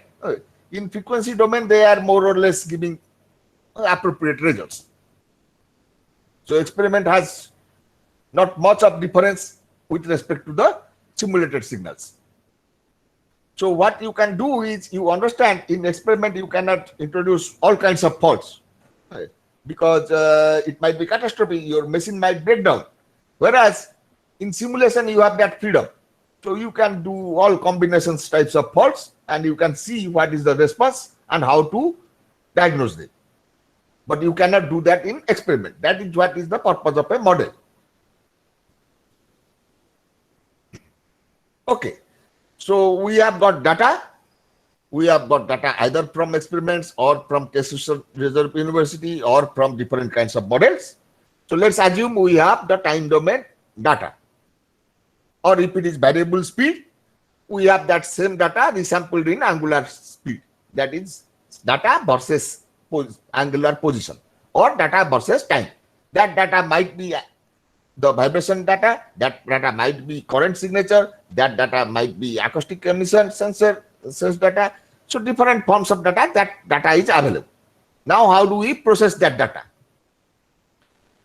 B: In frequency domain, they are more or less giving appropriate results. So experiment has not much of difference with respect to the simulated signals. So what you can do is, you understand in experiment you cannot introduce all kinds of faults, because it might be catastrophic, your machine might break down. Whereas in simulation you have that freedom. So you can do all combinations types of faults and you can see what is the response and how to diagnose them. But you cannot do that in experiment. That is what is the purpose of a model. Okay, so we have got data. We have got data either from experiments or from Case Reserve University or from different kinds of models. So let's assume we have the time domain data. Or if it is variable speed, we have that same data resampled in angular speed. That is data versus angular position or data versus time. That data might be the vibration data, that data might be current signature, that data might be acoustic emission sensor data. So different forms of data, that data is available. Now how do we process that data?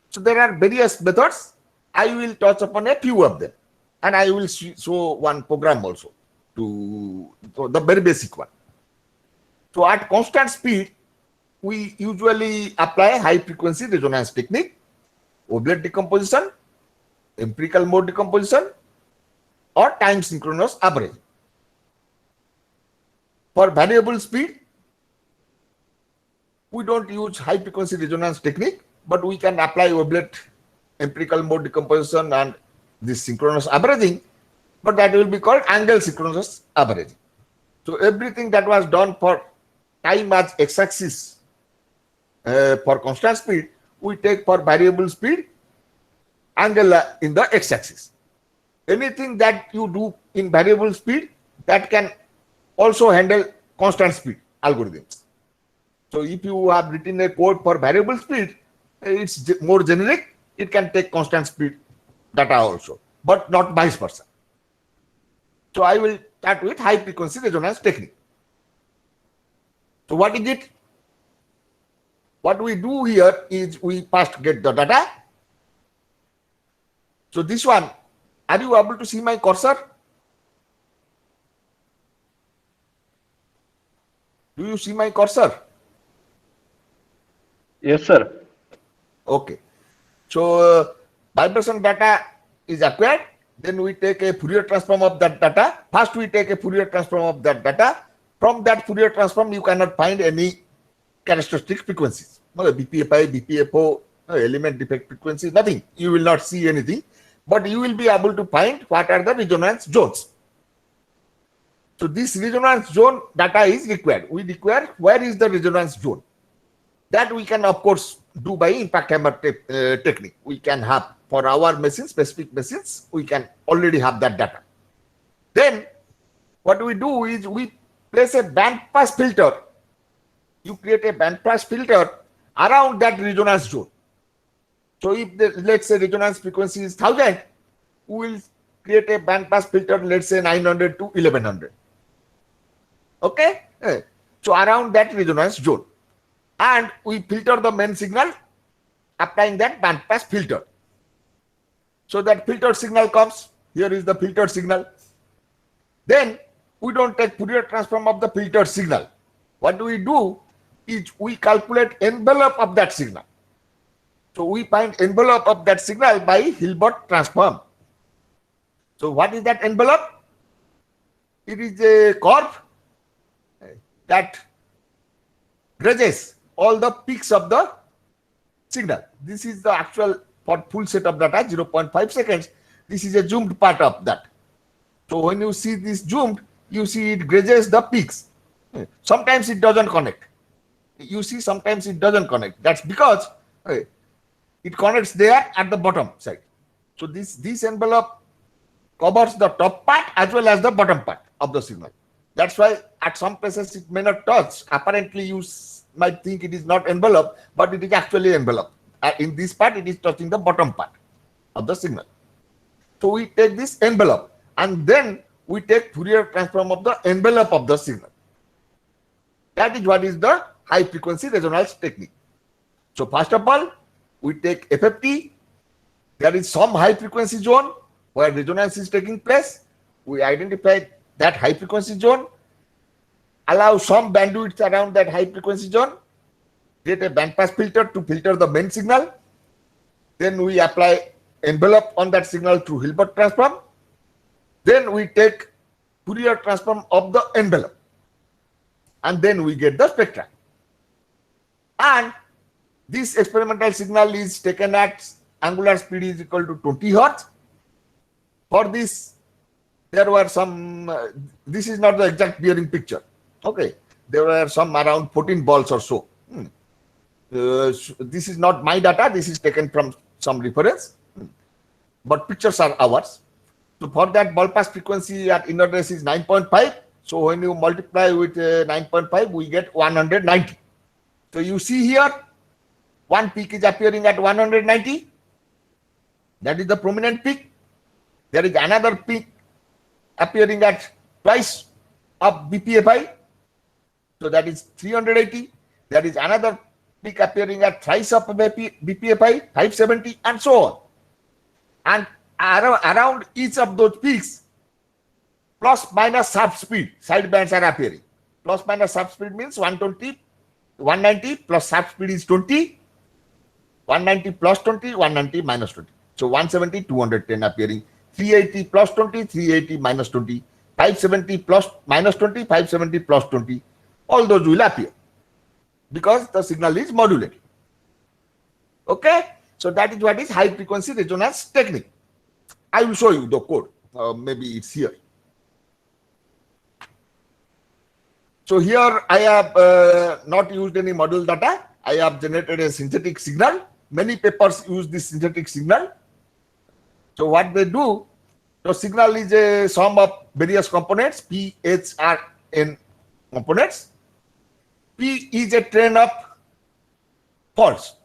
B: So there are various methods. I will touch upon a few of them. And I will show one program also, to the very basic one. So at constant speed, we usually apply high frequency resonance technique, Oblate decomposition, empirical mode decomposition, or time synchronous average. For variable speed, we don't use high frequency resonance technique, but we can apply wavelet empirical mode decomposition and this synchronous averaging, but that will be called angle synchronous averaging. So everything that was done for time as x-axis for constant speed, we take for variable speed angle in the x-axis. Anything that you do in variable speed, that can also handle constant speed algorithms. So if you have written a code for variable speed, it's more generic. It can take constant speed data also, but not vice versa. So I will start with high frequency resonance technique. So what is it? What we do here is we first get the data. So this one, are you able to see my cursor? Do you see my cursor?
C: Yes, sir.
B: Okay. So vibration data is acquired. Then we take a Fourier transform of that data. First we take a Fourier transform of that data. From that Fourier transform, you cannot find any characteristic frequencies. No, BPFI, BPFO, no, element defect frequency, nothing. You will not see anything. But you will be able to find what are the resonance zones. So this resonance zone data is required. We require where is the resonance zone. That we can of course do by impact hammer technique. We can have for our machine, specific machines, we can already have that data. Then what we do is we place a band pass filter. You create a band pass filter around that resonance zone. So if let's say resonance frequency is 1000, we will create a band pass filter, let's say 900 to 1100. Okay? So around that resonance zone. And we filter the main signal applying that band pass filter. So that filtered signal comes. Here is the filtered signal. Then we don't take Fourier transform of the filtered signal. What do we do is we calculate envelope of that signal. So we find envelope of that signal by Hilbert transform. So what is that envelope? It is a curve that grazes all the peaks of the signal. This is the actual for full set of data, 0.5 seconds. This is a zoomed part of that. So when you see this zoomed, you see it grazes the peaks. Sometimes it doesn't connect. You see sometimes it doesn't connect. That's because it connects there at the bottom side. So this envelope covers the top part as well as the bottom part of the signal. That's why at some places it may not touch. Apparently you might think it is not envelope, but it is actually envelope. In this part, it is touching the bottom part of the signal. So we take this envelope and then we take Fourier transform of the envelope of the signal. That is what is the high frequency resonance technique. So first of all, we take FFT. There is some high frequency zone where resonance is taking place. We identify that high frequency zone, allow some bandwidth around that high frequency zone, create a bandpass filter to filter the main signal. Then we apply envelope on that signal through Hilbert transform. Then we take Fourier transform of the envelope. And then we get the spectra. And this experimental signal is taken at angular speed is equal to 20 hertz. For this, there were some, this is not the exact bearing picture. Okay, there were some around 14 balls or so. This is not my data, this is taken from some reference, but pictures are ours. So for that ball pass frequency at inner race is 9.5. So when you multiply with 9.5, we get 190. So you see here, one peak is appearing at 190. That is the prominent peak. There is another peak appearing at twice of BPFI. So that is 380. There is another peak appearing at thrice of BPFI, 570, and so on. And around each of those peaks, plus minus half speed, side bands are appearing. Plus minus half speed means 120, 190 plus half speed is 20, 190 plus 20, 190 minus 20. So 170, 210 appearing 380 plus 20, 380 minus 20, 570 plus minus 20, 570 plus 20. All those will appear because the signal is modulated. Okay, so that is what is high frequency resonance technique. I will show you the code. Maybe it's here. So here I have not used any model data. I have generated a synthetic signal. Many papers use this synthetic signal. So what they do, the signal is a sum of various components, P, H, R, N components. P is a train of faults.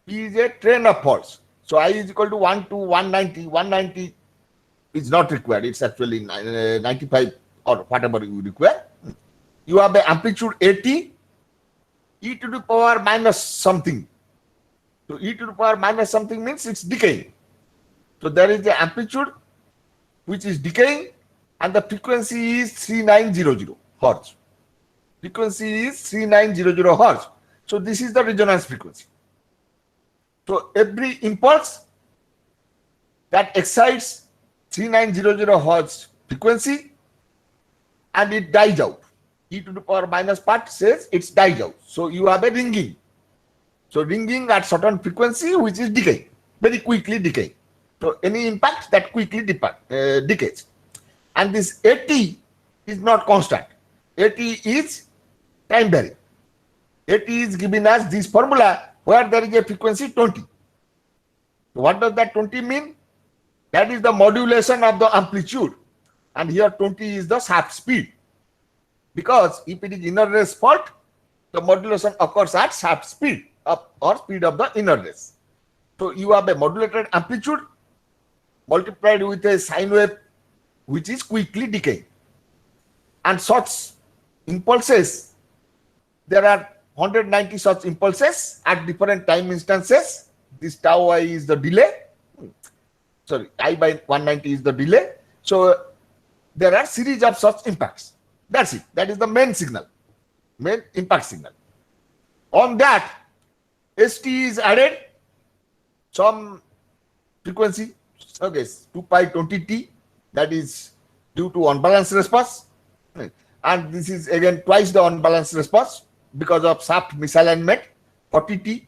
B: P is a train of faults. So I is equal to 1 to 190. 190 is not required. It's actually 95 or whatever you require. You have the amplitude 80, e to the power minus something. So e to the power minus something means it's decaying. So there is the amplitude which is decaying and the frequency is 3900 hertz. Frequency is 3900 hertz. So this is the resonance frequency. So every impulse that excites 3900 hertz frequency and it dies out. E to the power minus part says it's dies out. So you have a ringing. So ringing at certain frequency which is decaying, very quickly decaying. So any impact that quickly decays. And this 80 is not constant. 80 is time varying. 80 is given as this formula where there is a frequency 20. So what does that 20 mean? That is the modulation of the amplitude. And here 20 is the shaft speed. Because if it is inner race fault, the modulation occurs at shaft speed or speed of the inner race. So you have a modulated amplitude multiplied with a sine wave which is quickly decaying. And such impulses, there are 190 such impulses at different time instances. This tau I is the delay. Sorry, I by 190 is the delay. So there are series of such impacts. That's it. That is the main signal, main impact signal. On that, ST is added some frequency, okay, 2 pi 20t, that is due to unbalanced response. And this is again twice the unbalanced response because of shaft misalignment, 40t.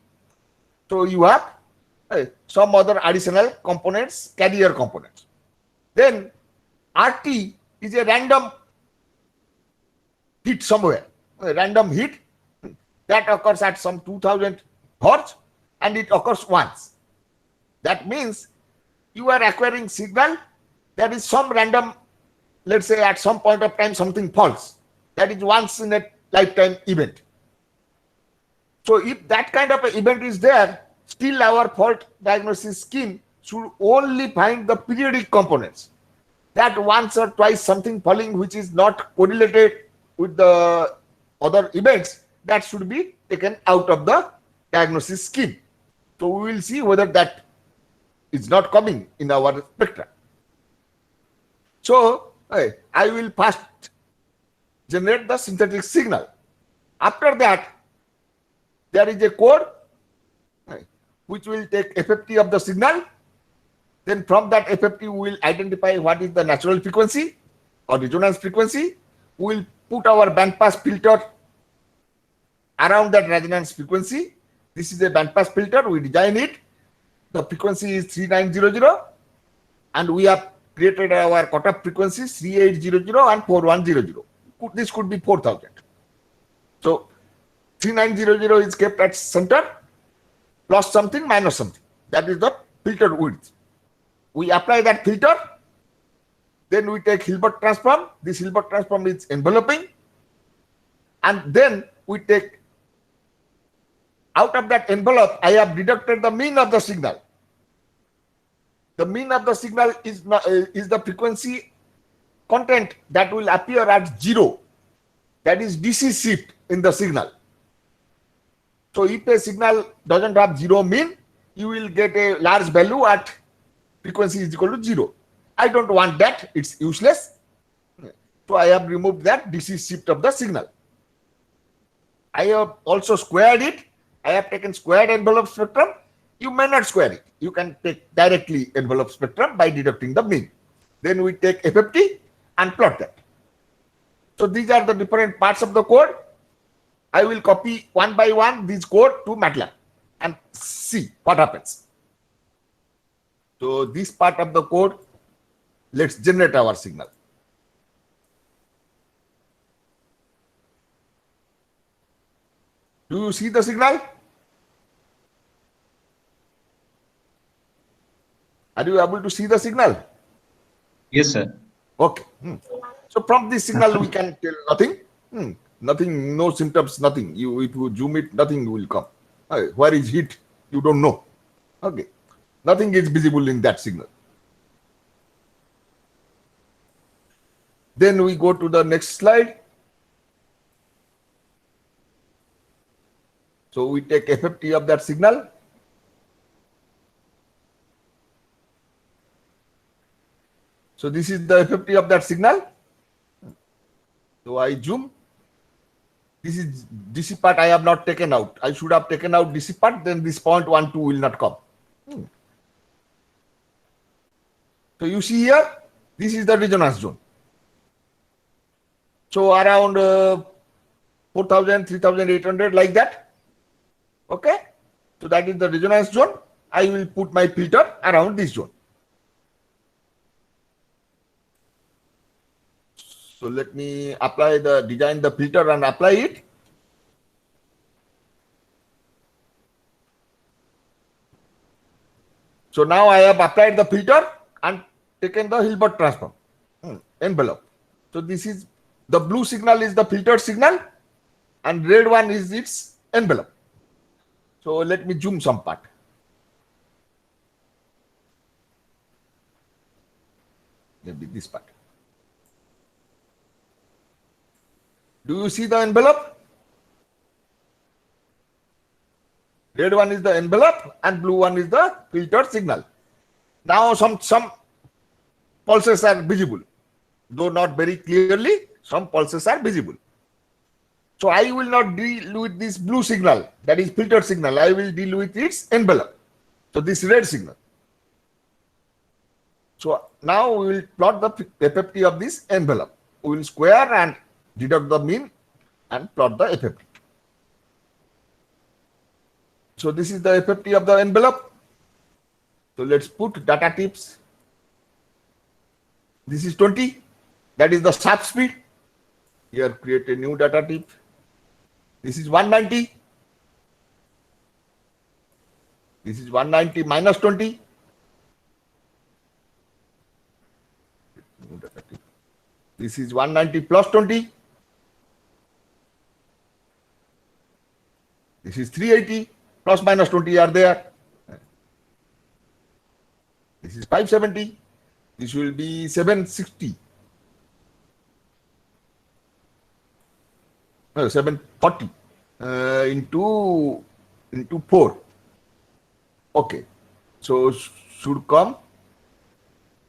B: So you have some other additional components, carrier components. Then RT is a random hit somewhere, a random hit that occurs at some 2000 hertz and it occurs once. That means you are acquiring signal, there is some random, let's say at some point of time something falls. That is once in a lifetime event. So if that kind of an event is there, still our fault diagnosis scheme should only find the periodic components. That once or twice something falling which is not correlated with the other events, that should be taken out of the diagnosis scheme. So we will see whether that is not coming in our spectra. So I will first generate the synthetic signal. After that, there is a code which will take FFT of the signal. Then from that FFT, we will identify what is the natural frequency or resonance frequency. We will put our bandpass filter around that resonance frequency. This is a bandpass filter. We design it. The frequency is 3900 and we have created our cutoff frequencies 3800 and 4100. This could be 4000. So 3900 is kept at center, plus something minus something. That is the filter width. We apply that filter, then we take Hilbert transform. This Hilbert transform is enveloping, and then we take out of that envelope, I have deducted the mean of the signal. The mean of the signal is the frequency content that will appear at 0. That is DC shift in the signal. So if a signal doesn't have 0 mean, you will get a large value at frequency is equal to 0. I don't want that. It's useless. So I have removed that DC shift of the signal. I have also squared it. I have taken squared envelope spectrum. You may not square it. You can take directly envelope spectrum by deducting the mean. Then we take FFT and plot that. So these are the different parts of the code. I will copy one by one this code to MATLAB and see what happens. So this part of the code, let's generate our signal. Do you see the signal? Are you able to see the signal?
A: Yes, sir.
B: Okay. So from this signal, we can tell nothing. Nothing, no symptoms, nothing. If you zoom it, nothing will come. Where is heat? You don't know. Okay. Nothing is visible in that signal. Then we go to the next slide. So we take FFT of that signal. So this is the FFT of that signal. So I zoom. This is DC part I have not taken out. I should have taken out DC part, then this 0.12 will not come. So you see here, this is the resonance zone. So around 4,000, 3,800 like that. Okay. So that is the resonance zone. I will put my filter around this zone. So let me design the filter and apply it. So now I have applied the filter and taken the Hilbert transform envelope. So this is the blue signal is the filtered signal and red one is its envelope. So let me zoom some part. Maybe this part. Do you see the envelope? Red one is the envelope and blue one is the filtered signal. Now some pulses are visible, though not very clearly. Some pulses are visible. So I will not deal with this blue signal, that is filtered signal. I will deal with its envelope. So this red signal. So now we will plot the FFT of this envelope. We will square and deduct the mean and plot the FFT. So this is the FFT of the envelope. So let's put data tips. This is 20. That is the sharp speed. Here create a new data tip. This is 190. This is 190 minus 20. This is 190 plus 20. This is 380 plus minus 20 are there. This is 570. This will be 760. No, 740 into 4. Okay. So should come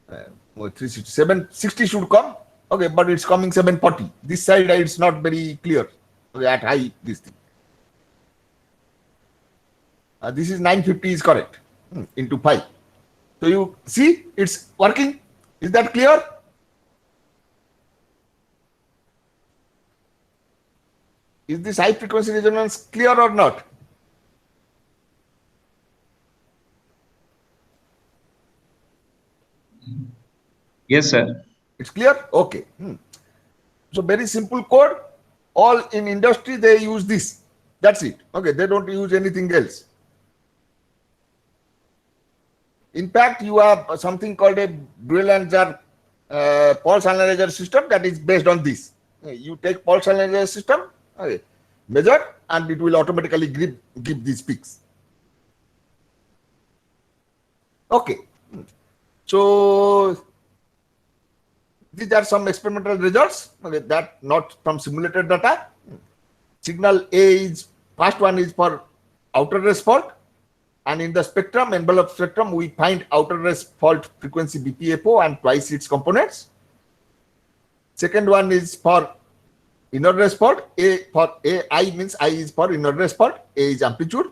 B: 760 should come. Okay, but it's coming 740. This side it's not very clear. Okay, at high this thing. This is 950 is correct into 5. So you see it's working. Is that clear? Is this high frequency resonance clear or not?
A: Yes, sir.
B: It's clear? Okay. So very simple code. All in industry they use this. That's it. Okay, they don't use anything else. In fact, you have something called a Dual-Lanzar pulse analyzer system that is based on this. You take pulse analyzer system, okay, measure, and it will automatically give these peaks. Okay. So these are some experimental results. Okay, that not from simulated data. Signal A is first one is for outer race fault. And in the spectrum, envelope spectrum, we find outer race fault frequency BPFO and twice its components. Second one is for inner race fault. A for A, I means I is for inner race fault. A is amplitude.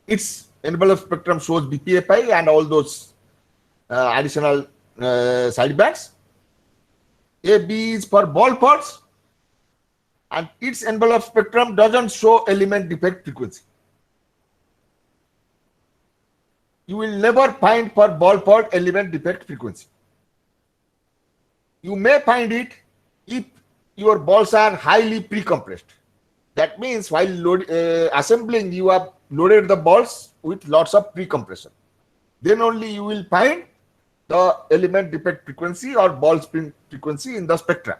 B: Its envelope spectrum shows BPFI and all those additional sidebands. AB is for ball faults, and its envelope spectrum doesn't show element defect frequency. You will never find for ball fault element defect frequency. You may find it if your balls are highly pre-compressed. That means while assembling, you have loaded the balls with lots of pre-compression. Then only you will find the element defect frequency or ball spin frequency in the spectra.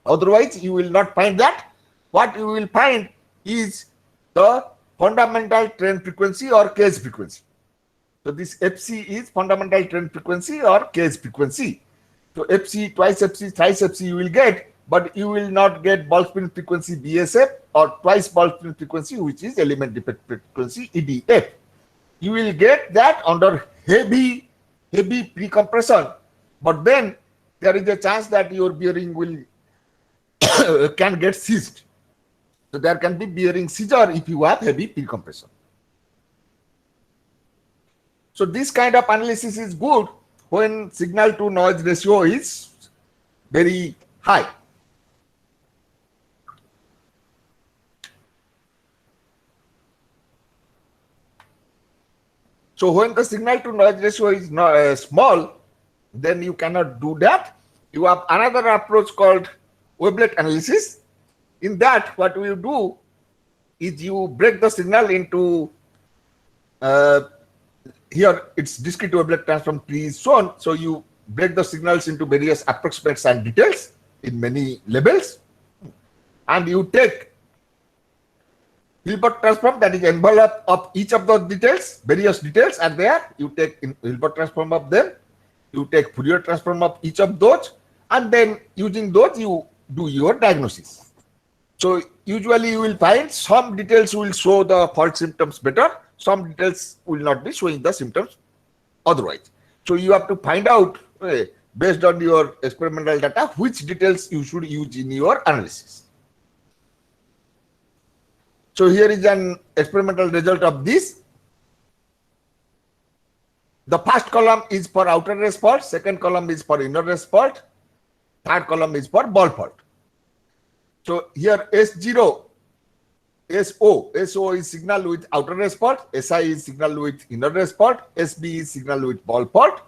B: Otherwise, you will not find that. What you will find is the fundamental trend frequency or case frequency. So this FC is fundamental trend frequency or case frequency. So FC, twice FC, thrice FC you will get, but you will not get ball spin frequency BSF or twice ball spin frequency, which is element defect frequency EDF. You will get that under heavy pre-compression, but then there is a chance that your bearing will can get seized. So there can be bearing seizure if you have heavy pre-compression. So this kind of analysis is good when signal to noise ratio is very high. So when the signal to noise ratio is not, small, then you cannot do that. You have another approach called wavelet analysis. In that, what you do is you break the signal into here it's discrete wavelet transform tree is shown. So you break the signals into various approximates and details in many levels, and you take Hilbert transform, that is envelope of each of those details, various details are there. You take Hilbert transform of them, you take Fourier transform of each of those, and then using those you do your diagnosis. So usually you will find some details will show the fault symptoms better, some details will not be showing the symptoms otherwise. So you have to find out based on your experimental data which details you should use in your analysis. So here is an experimental result of this. The first column is for outer race fault, second column is for inner race fault, third column is for ball fault. So here S0, SO is signal with outer race fault, SI is signal with inner race fault, SB is signal with ball fault.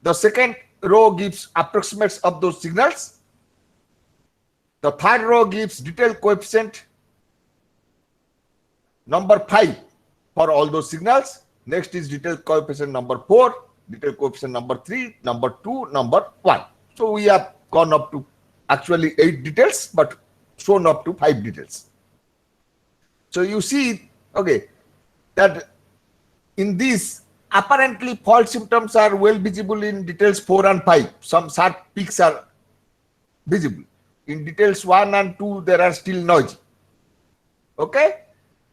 B: The second row gives approximates of those signals. The third row gives detailed coefficient number 5 for all those signals. Next is detailed coefficient number 4, detailed coefficient number 3, number 2, number 1. So we have gone up to actually 8 details, but shown up to 5 details. So you see, okay, that in this apparently fault symptoms are well visible in details 4 and 5. Some sharp peaks are visible. In details 1 and 2, there are still noisy. Okay,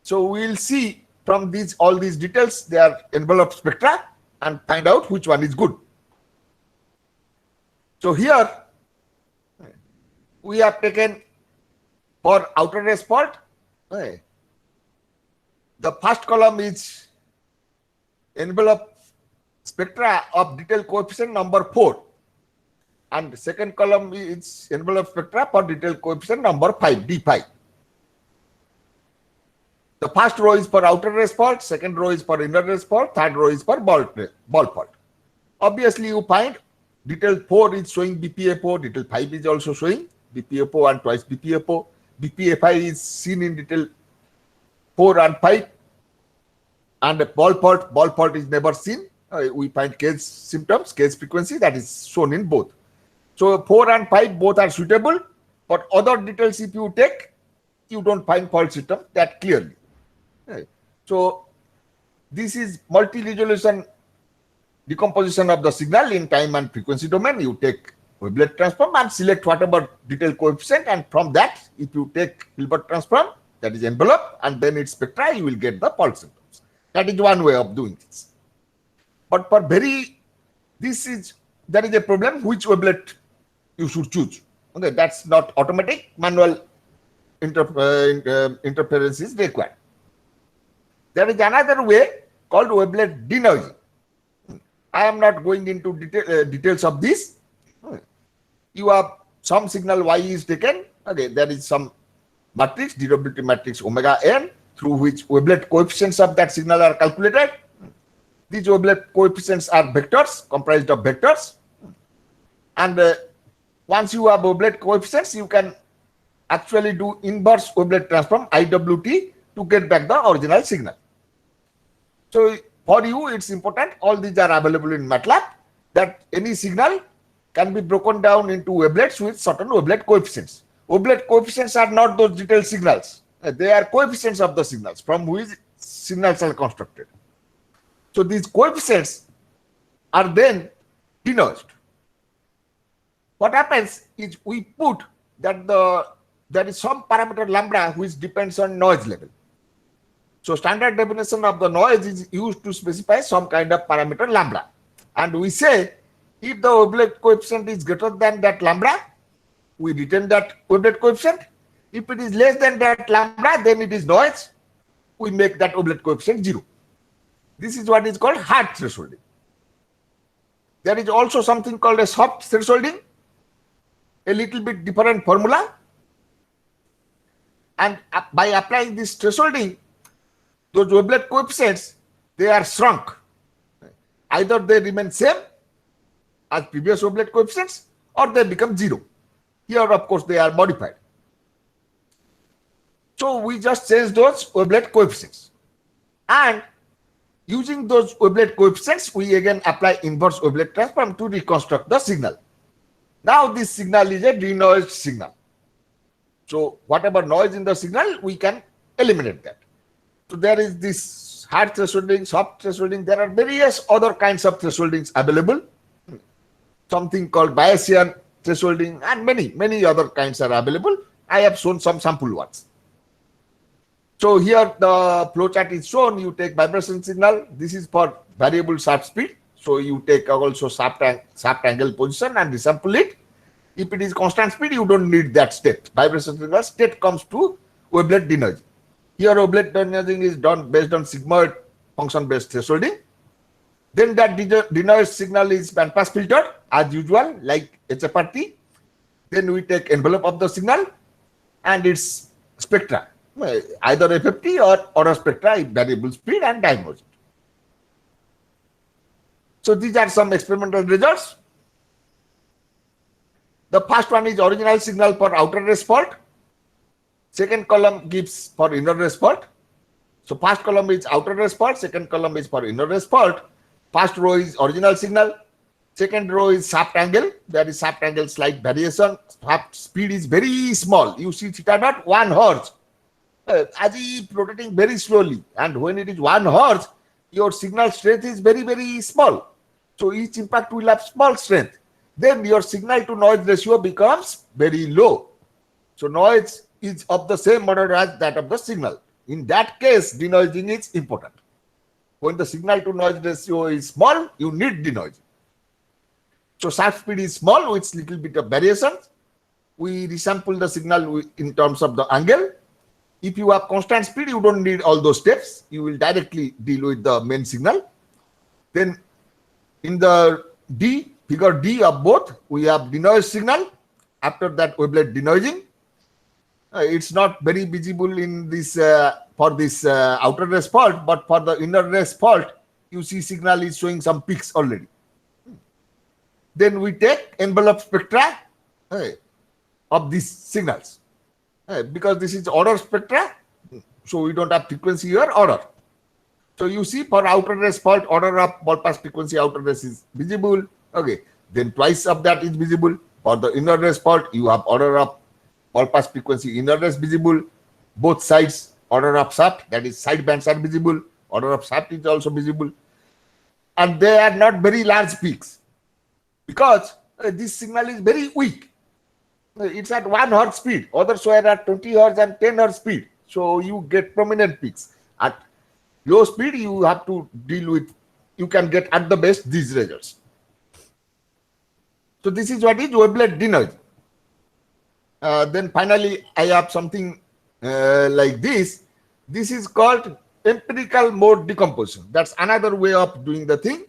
B: so we will see from these all these details their envelope spectra and find out which one is good. So here we have taken for outer race fault. The first column is envelope spectra of detailed coefficient number 4, and the second column is envelope spectra for detailed coefficient number 5, D5. The first row is for outer race fault, second row is for inner race fault, third row is for ball fault. Obviously, you find detail 4 is showing BPFO, detail 5 is also showing BPFO and twice BPFO. BPFI is seen in detail 4 and 5, and ball fault is never seen. We find case symptoms, case frequency, that is shown in both. So 4 and 5 both are suitable, but other details if you take, you don't find fault symptom that clearly. So this is multi-resolution decomposition of the signal in time and frequency domain. You take wavelet transform and select whatever detailed coefficient, and from that, if you take Hilbert transform, that is envelope, and then its spectra, you will get the fault symptoms. That is one way of doing this. But for there is a problem which wavelet you should choose. Okay, that's not automatic. Manual interference is required. There is another way called wavelet denoising. I am not going into details of this. You have some signal y is taken. Okay, there is some matrix, durability matrix omega n, through which wavelet coefficients of that signal are calculated. These wavelet coefficients are vectors, comprised of vectors. And once you have wavelet coefficients, you can actually do inverse wavelet transform IWT to get back the original signal. So for you, it's important, all these are available in MATLAB, that any signal can be broken down into wavelets with certain wavelet coefficients. Wavelet coefficients are not those detailed signals. They are coefficients of the signals from which signals are constructed. So these coefficients are then denoised. What happens is we put that there is some parameter lambda which depends on noise level. So standard definition of the noise is used to specify some kind of parameter lambda. And we say if the wavelet coefficient is greater than that lambda, we retain that wavelet coefficient. If it is less than that lambda, then it is noise. We make that wavelet coefficient 0. This is what is called hard thresholding. There is also something called a soft thresholding, a little bit different formula. And by applying this thresholding, those wavelet coefficients, they are shrunk. Either they remain same as previous wavelet coefficients or they become 0. Here, of course, they are modified. So we just change those wavelet coefficients. And using those wavelet coefficients, we again apply inverse wavelet transform to reconstruct the signal. Now this signal is a denoised signal. So whatever noise in the signal, we can eliminate that. So there is this hard thresholding, soft thresholding. There are various other kinds of thresholdings available. Something called Bayesian thresholding and many other kinds are available. I have shown some sample ones. So here the flowchart is shown. You take vibration signal. This is for variable shaft speed. So you take also shaft angle position and resample it. If it is constant speed, you don't need that state. Vibration signal state comes to wavelet denoising. Here wavelet denoising is done based on sigmoid function based thresholding. Then that denoised signal is bandpass filter as usual, like HFRT. Then we take envelope of the signal and its spectra, either FFT or order spectra, variable speed and time motion. So these are some experimental results. The first one is original signal for outer race fault. Second column gives for inner race fault. So first column is outer race fault, second column is for inner race fault. First row is original signal. Second row is shaft angle. There is shaft angle slight variation. Shaft speed is very small. You see theta dot 1 hertz. As if rotating very slowly. And when it is 1 hertz, your signal strength is very small. So each impact will have small strength. Then your signal to noise ratio becomes very low. So noise is of the same order as that of the signal. In that case, denoising is important. When the signal to noise ratio is small, you need denoising. So shaft speed is small with little bit of variation. We resample the signal in terms of the angle. If you have constant speed, you don't need all those steps. You will directly deal with the main signal. Then in the figure D of both, we have denoised signal. After that, wavelet denoising. It's not very visible in this for this outer race fault, but for the inner race fault, you see signal is showing some peaks already. Then we take envelope spectra of these signals because this is order spectra, so we don't have frequency here, order. So you see for outer race fault, order of ballpark frequency outer race is visible. Okay, then twice of that is visible. For the inner race fault, you have order of ballpark frequency inner race visible. Both sides order of shaft, that is side bands are visible. Order of shaft is also visible. And they are not very large peaks because this signal is very weak. It's at 1 hertz speed. Others were at 20 hertz and 10 hertz speed. So you get prominent peaks. At low speed, you have to deal with, you can get at the best these results. So this is what is wavelet denoising. Then finally, I have something like this. This is called empirical mode decomposition. That's another way of doing the thing.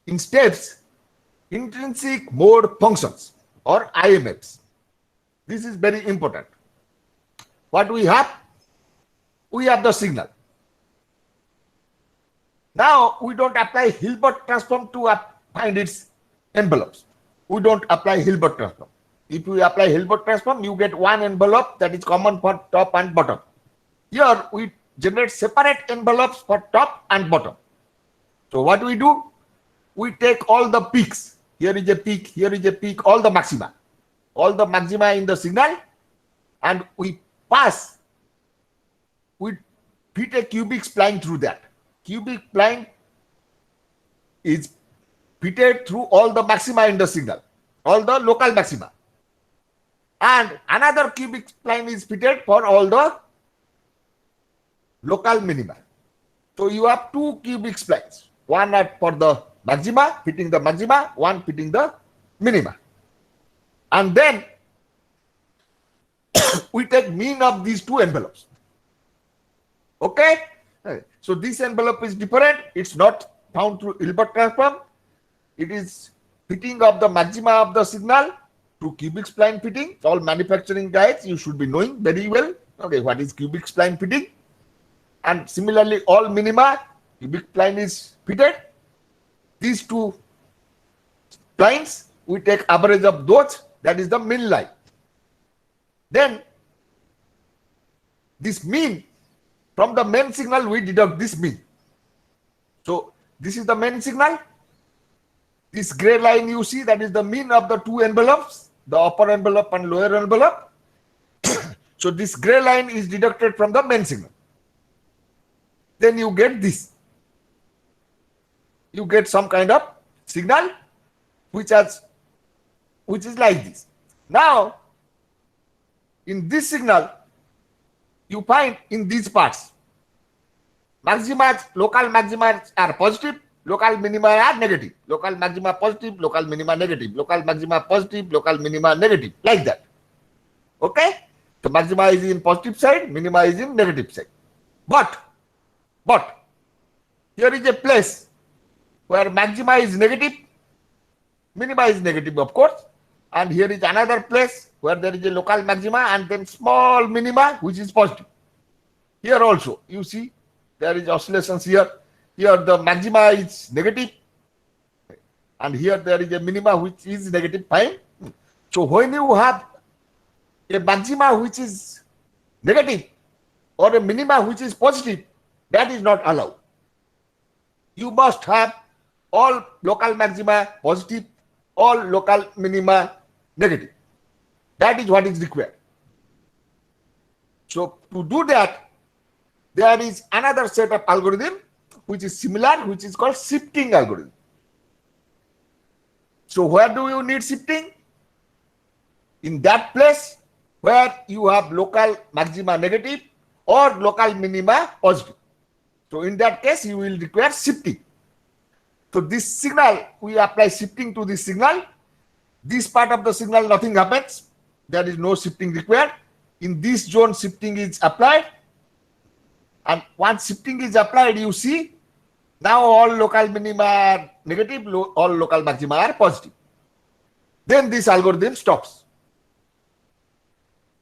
B: In steps, intrinsic mode functions or IMFs. This is very important. What we have? We have the signal. Now we don't apply Hilbert transform to find its envelopes. We don't apply Hilbert transform. If you apply Hilbert transform, you get one envelope that is common for top and bottom. Here we generate separate envelopes for top and bottom. So what we do? We take all the peaks. Here is a peak, here is a peak, all the maxima in the signal, and we pass, we fit a cubic spline through that. Cubic spline is fitted through all the maxima in the signal, all the local maxima. And another cubic spline is fitted for all the local minima. So you have two cubic splines, one for the maxima, fitting the maxima, one fitting the minima. And then we take mean of these two envelopes. Okay? So this envelope is different. It's not found through Hilbert transform. It is fitting of the maxima of the signal through cubic spline fitting. All manufacturing guys, you should be knowing very well. Okay, what is cubic spline fitting? And similarly, all minima, cubic spline is fitted. These two splines, we take average of those, that is the mean line. Then this mean, from the main signal we deduct this mean. So this is the main signal. This gray line you see, that is the mean of the two envelopes, the upper envelope and lower envelope. So this gray line is deducted from the main signal. Then you get this. You get some kind of signal which is like this. Now, in this signal, you find in these parts, maximas, local maximas are positive, local minima are negative. Local maxima positive, local minima negative. Local maxima positive, local minima negative. Like that. Okay? So maxima is in positive side, minima is in negative side. But here is a place where maxima is negative, minima is negative, of course, and here is another place where there is a local maxima and then small minima which is positive. Here also you see there is oscillations here. Here the maxima is negative and here there is a minima which is negative. Fine. So when you have a maxima which is negative or a minima which is positive, that is not allowed. You must have all local maxima positive, all local minima negative. That is what is required. So to do that, there is another set of algorithm which is similar, which is called shifting algorithm. So where do you need shifting? In that place where you have local maxima negative or local minima positive. So in that case, you will require shifting. So this signal, we apply shifting to this signal. This part of the signal, nothing happens. There is no shifting required. In this zone, shifting is applied. And once shifting is applied, you see, now all local minima are negative, all local maxima are positive. Then this algorithm stops.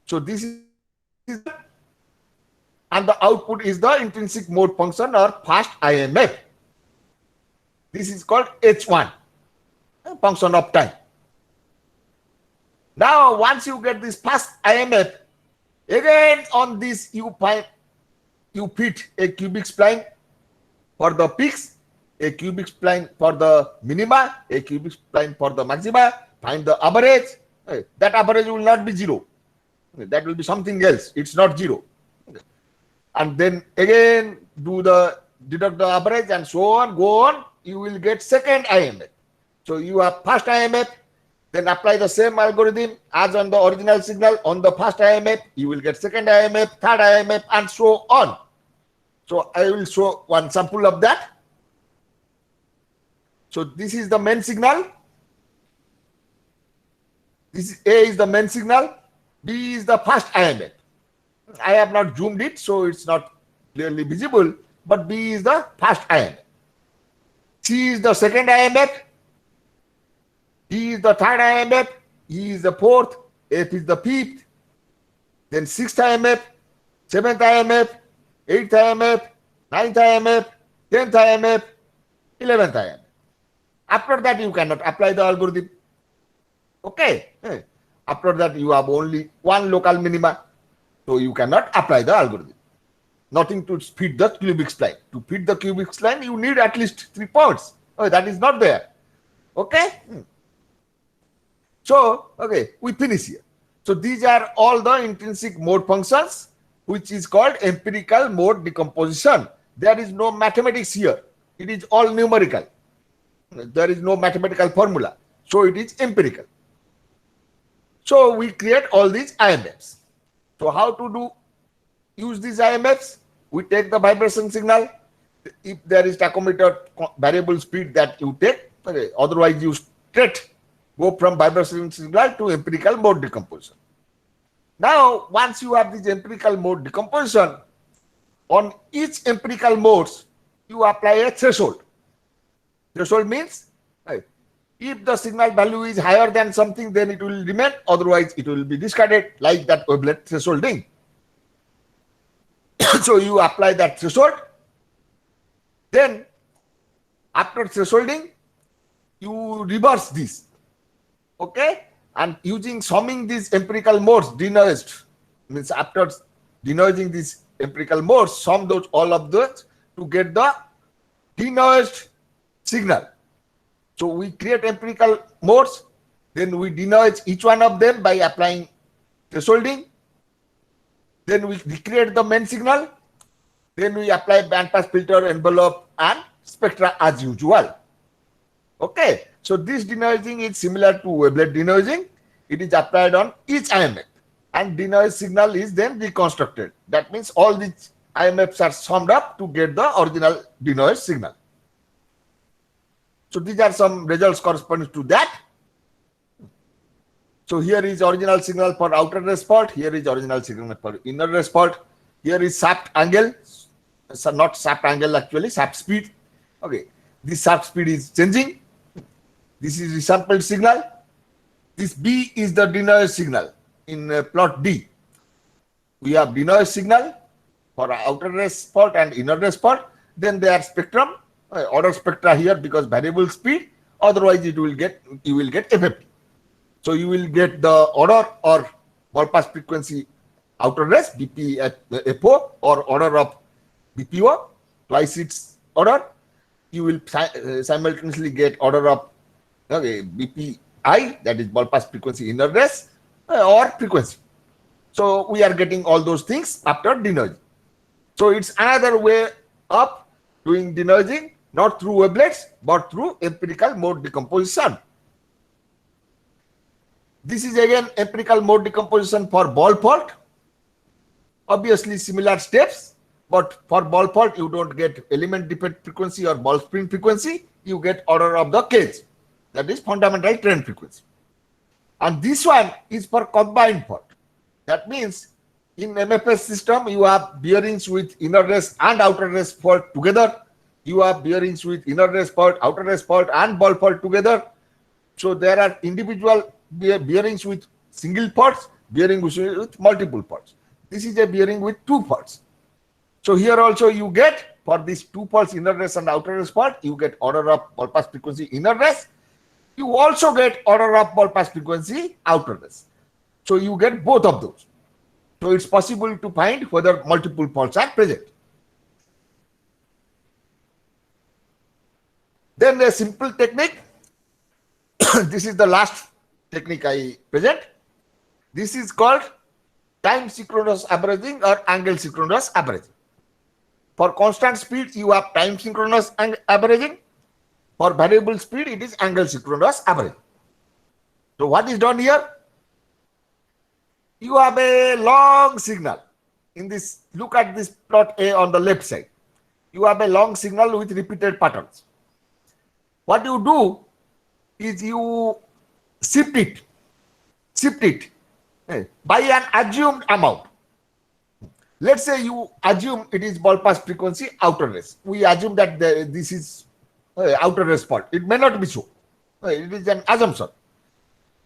B: So this is, and the output is the intrinsic mode function or fast IMF. This is called H1, a function of time. Now, once you get this fast IMF, again on this you fit a cubic spline for the peaks, a cubic spline for the minima, a cubic spline for the maxima, find the average. That average will not be zero. That will be something else. It's not zero. And then again deduct the average and so on, go on. You will get second IMF. So you have first IMF, then apply the same algorithm as on the original signal on the first IMF. You will get second IMF, third IMF, and so on. So I will show one sample of that. So this is the main signal. This A is the main signal. B is the first IMF. I have not zoomed it, so it's not clearly visible, but B is the first IMF. C is the second IMF, D is the third IMF, E is the fourth, F is the fifth, then sixth IMF, seventh IMF, eighth IMF, ninth IMF, 10th IMF, 11th IMF. After that, you cannot apply the algorithm. Okay. After that, you have only one local minima, so you cannot apply the algorithm. Nothing to feed the cubic spline. To feed the cubic spline, you need at least 3 points. Oh, that is not there. Okay. So, okay, we finish here. So these are all the intrinsic mode functions, which is called empirical mode decomposition. There is no mathematics here. It is all numerical. There is no mathematical formula. So it is empirical. So we create all these IMFs. So how to use these IMFs? We take the vibration signal. If there is tachometer variable speed that you take, okay, otherwise you straight go from vibration signal to empirical mode decomposition. Now, once you have this empirical mode decomposition, on each empirical modes, you apply a threshold. Threshold means, if the signal value is higher than something, then it will remain, otherwise it will be discarded, like that wavelet thresholding. So you apply that threshold. Then, after thresholding, you reverse this. Okay? And using summing these empirical modes, denoised, means after denoising these empirical modes, sum those all of those to get the denoised signal. So we create empirical modes, then we denoise each one of them by applying thresholding. Then we recreate the main signal. Then we apply bandpass filter, envelope, and spectra as usual. Okay. So this denoising is similar to wavelet denoising. It is applied on each IMF, and denoised signal is then reconstructed. That means all these IMFs are summed up to get the original denoised signal. So these are some results corresponding to that. So here is original signal for outer resport. Here is original signal for inner resport. Here is shaft angle. So not shaft angle actually, shaft speed. Okay. This shaft speed is changing. This is resampled signal. This B is the denoised signal in plot D. We have denoised signal for outer resport and inner resport. Then there are spectrum, order spectra here because variable speed. Otherwise, you will get FFT. So you will get the order or ball pass frequency outer rest BP at FO or order of BPO twice its order. You will simultaneously get order of BPI, that is ball pass frequency inner rest or frequency. So we are getting all those things after denoising. So it's another way of doing denoising, not through wavelets but through empirical mode decomposition. This is again empirical mode decomposition for ball fault. Obviously similar steps, but for ball fault you don't get element defect frequency or ball spring frequency, you get order of the cage, that is fundamental trend frequency. And this one is for combined fault. That means in MFS system you have bearings with inner rest and outer rest fault together. You have bearings with inner rest fault, outer rest fault and ball fault together. So there are individual bearings with single faults, bearing with multiple faults. This is a bearing with 2 faults. So here also you get for these 2 faults, inner rest and outer rest fault, you get order of ball pass frequency inner rest. You also get order of ball pass frequency outer rest. So you get both of those. So it's possible to find whether multiple faults are present. Then a simple technique. This is the last technique I present. This is called time synchronous averaging or angle synchronous averaging. For constant speed, you have time synchronous averaging. For variable speed, it is angle synchronous averaging. So what is done here? You have a long signal. In this, look at this plot A on the left side. You have a long signal with repeated patterns. What you do is you shift it by an assumed amount. Let's say you assume it is ball pass frequency outer race. We assume that this is outer race fault. It may not be so. It is an assumption.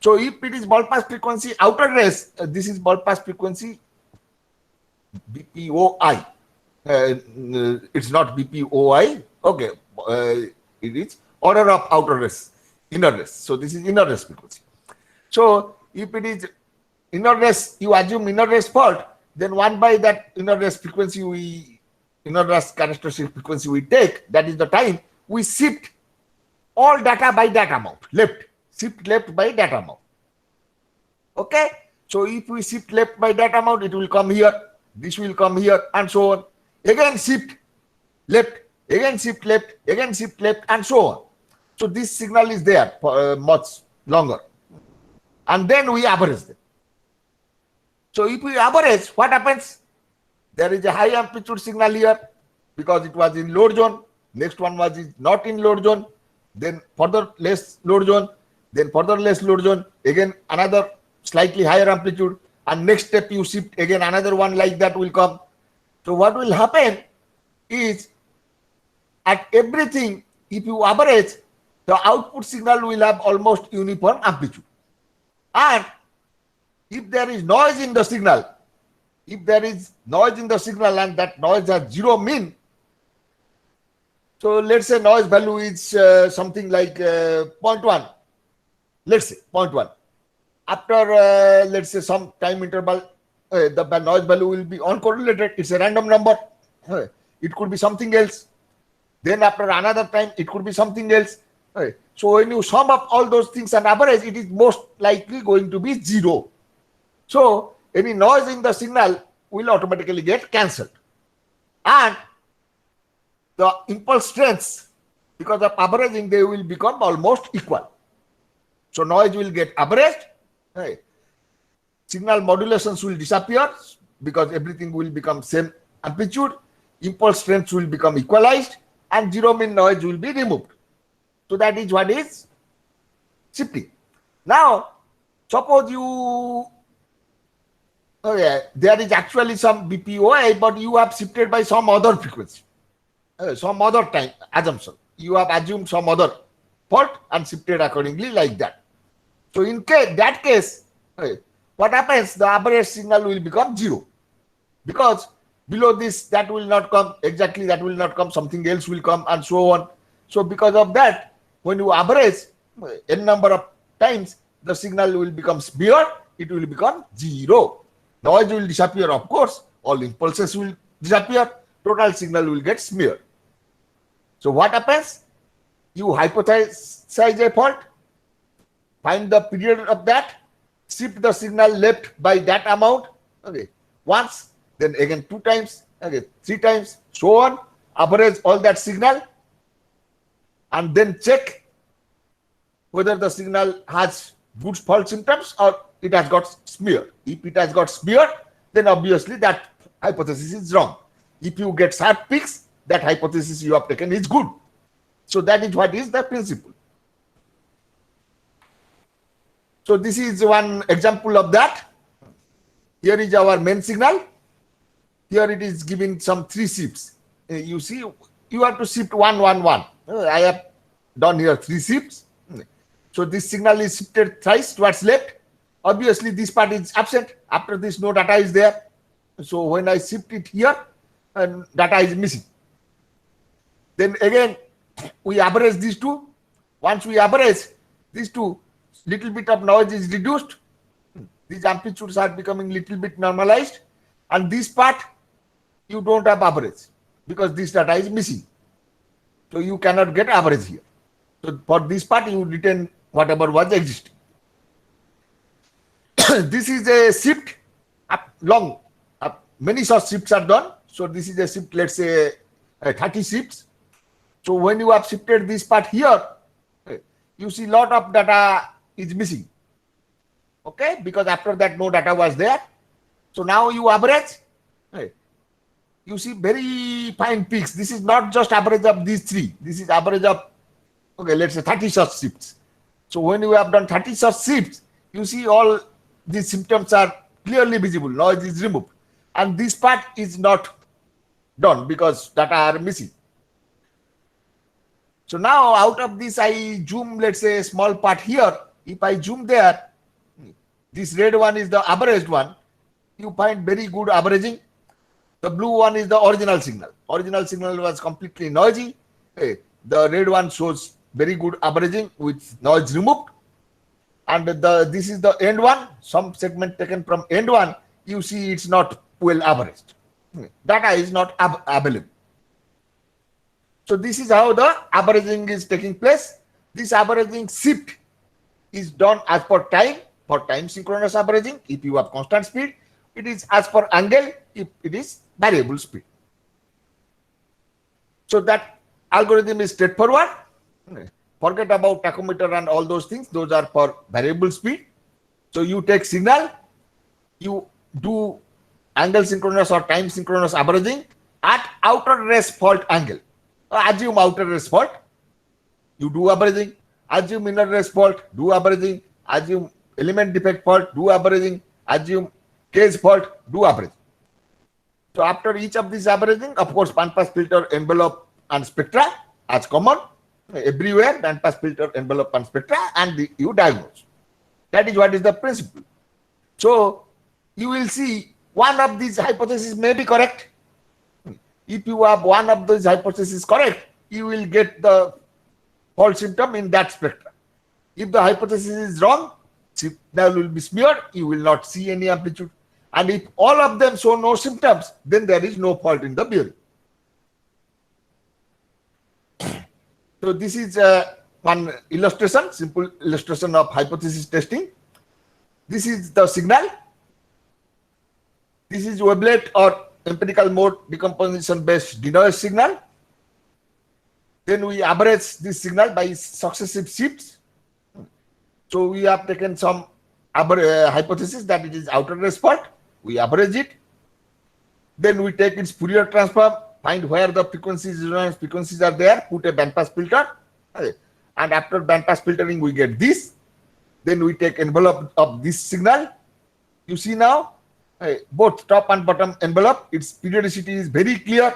B: So if it is ball pass frequency outer race, this is ball pass frequency BPOI. It's not BPOI. Okay, it is order of outer race, inner race. So this is inner race frequency. So if it is inner race, you assume inner race fault, then 1 by that inner race frequency inner race characteristic frequency we take, that is the time we shift all data by that amount, shift left by that amount. Okay, so if we shift left by that amount, it will come here, this will come here, and so on. Again shift left, again shift left, again shift left, and so on. So this signal is there for much longer, and then we average them. So if we average, what happens? There is a high amplitude signal here because it was in load zone. Next one was not in load zone. Then further less load zone. Then further less load zone. Again another slightly higher amplitude. And next step you shift again another one like that will come. So what will happen is at everything, if you average, the output signal will have almost uniform amplitude. And if there is noise in the signal, and that noise has zero mean, so let's say noise value is something like 0.1, let's say 0.1. After let's say some time interval, the noise value will be uncorrelated. It's a random number. It could be something else. Then after another time, it could be something else. So when you sum up all those things and average, it is most likely going to be 0. So any noise in the signal will automatically get cancelled. And the impulse strengths, because of averaging, they will become almost equal. So noise will get averaged. Signal modulations will disappear because everything will become same amplitude. Impulse strengths will become equalized and zero mean noise will be removed. So that is what is shifting. Now, suppose you there is actually some BPOI, but you have shifted by some other frequency, some other time assumption. You have assumed some other fault and shifted accordingly like that. So in that case, what happens? The average signal will become 0 because below this that will not come, exactly that will not come, something else will come, and so on. So because of that, when you average n number of times, the signal will become smear, it will become 0. Noise will disappear, of course, all impulses will disappear, total signal will get smeared. So what happens? You hypothesize a fault, find the period of that, shift the signal left by that amount, once, then again 2 times, 3 times, so on, average all that signal, and then check whether the signal has good fault symptoms or it has got smear. If it has got smear, then obviously that hypothesis is wrong. If you get sharp peaks, that hypothesis you have taken is good. So that is what is the principle. So this is one example of that. Here is our main signal. Here it is giving some 3 shifts. You see, you have to shift 1, 1, 1. I have done here 3 shifts. So this signal is shifted thrice towards left. Obviously, this part is absent. After this, no data is there. So when I shift it here, and data is missing. Then again, we average these two. Once we average these two, little bit of noise is reduced. These amplitudes are becoming little bit normalized. And this part, you don't have average because this data is missing. So you cannot get average here. So for this part, you retain whatever was existing. This is a shift long. Many such shifts are done. So this is a shift, let's say 30 shifts. So when you have shifted this part here, you see lot of data is missing. Okay, because after that no data was there. So now you average. You see very fine peaks. This is not just average of these 3. This is average of, let's say 30 such shifts. So when you have done 30 such shifts, you see all these symptoms are clearly visible, noise is removed, and this part is not done because data are missing. So now out of this I zoom, let's say, a small part here. If I zoom there, this red one is the averaged one. You find very good averaging. The blue one is the original signal. Original signal was completely noisy. The red one shows very good averaging with noise removed. And this is the end one. Some segment taken from end one. You see it's not well averaged. Data is not available. So this is how the averaging is taking place. This averaging shift is done as per time, for time synchronous averaging. If you have constant speed, it is as per angle if it is variable speed. So that algorithm is straightforward. Forget about tachometer and all those things. Those are for variable speed. So you take signal, you do angle synchronous or time synchronous averaging at outer rest fault angle. Assume outer rest fault, you do averaging. Assume inner rest fault, do averaging. Assume element defect fault, do averaging. Assume case fault, do averaging. So after each of these averaging, of course, bandpass filter, envelope and spectra as common. Everywhere, bandpass filter, envelope and spectra, and you diagnose. That is what is the principle. So you will see one of these hypotheses may be correct. If you have one of those hypotheses correct, you will get the fault symptom in that spectra. If the hypothesis is wrong, signal will be smeared, you will not see any amplitude. And if all of them show no symptoms, then there is no fault in the bearing. So this is one illustration, simple illustration of hypothesis testing. This is the signal. This is wavelet or empirical mode decomposition based denoise signal. Then we average this signal by successive shifts. So we have taken some hypothesis that it is outer rest fault. We average it. Then we take its Fourier transform, find where the frequencies, resonance frequencies are there, put a bandpass filter. And after bandpass filtering, we get this. Then we take envelope of this signal. You see now, both top and bottom envelope, its periodicity is very clear,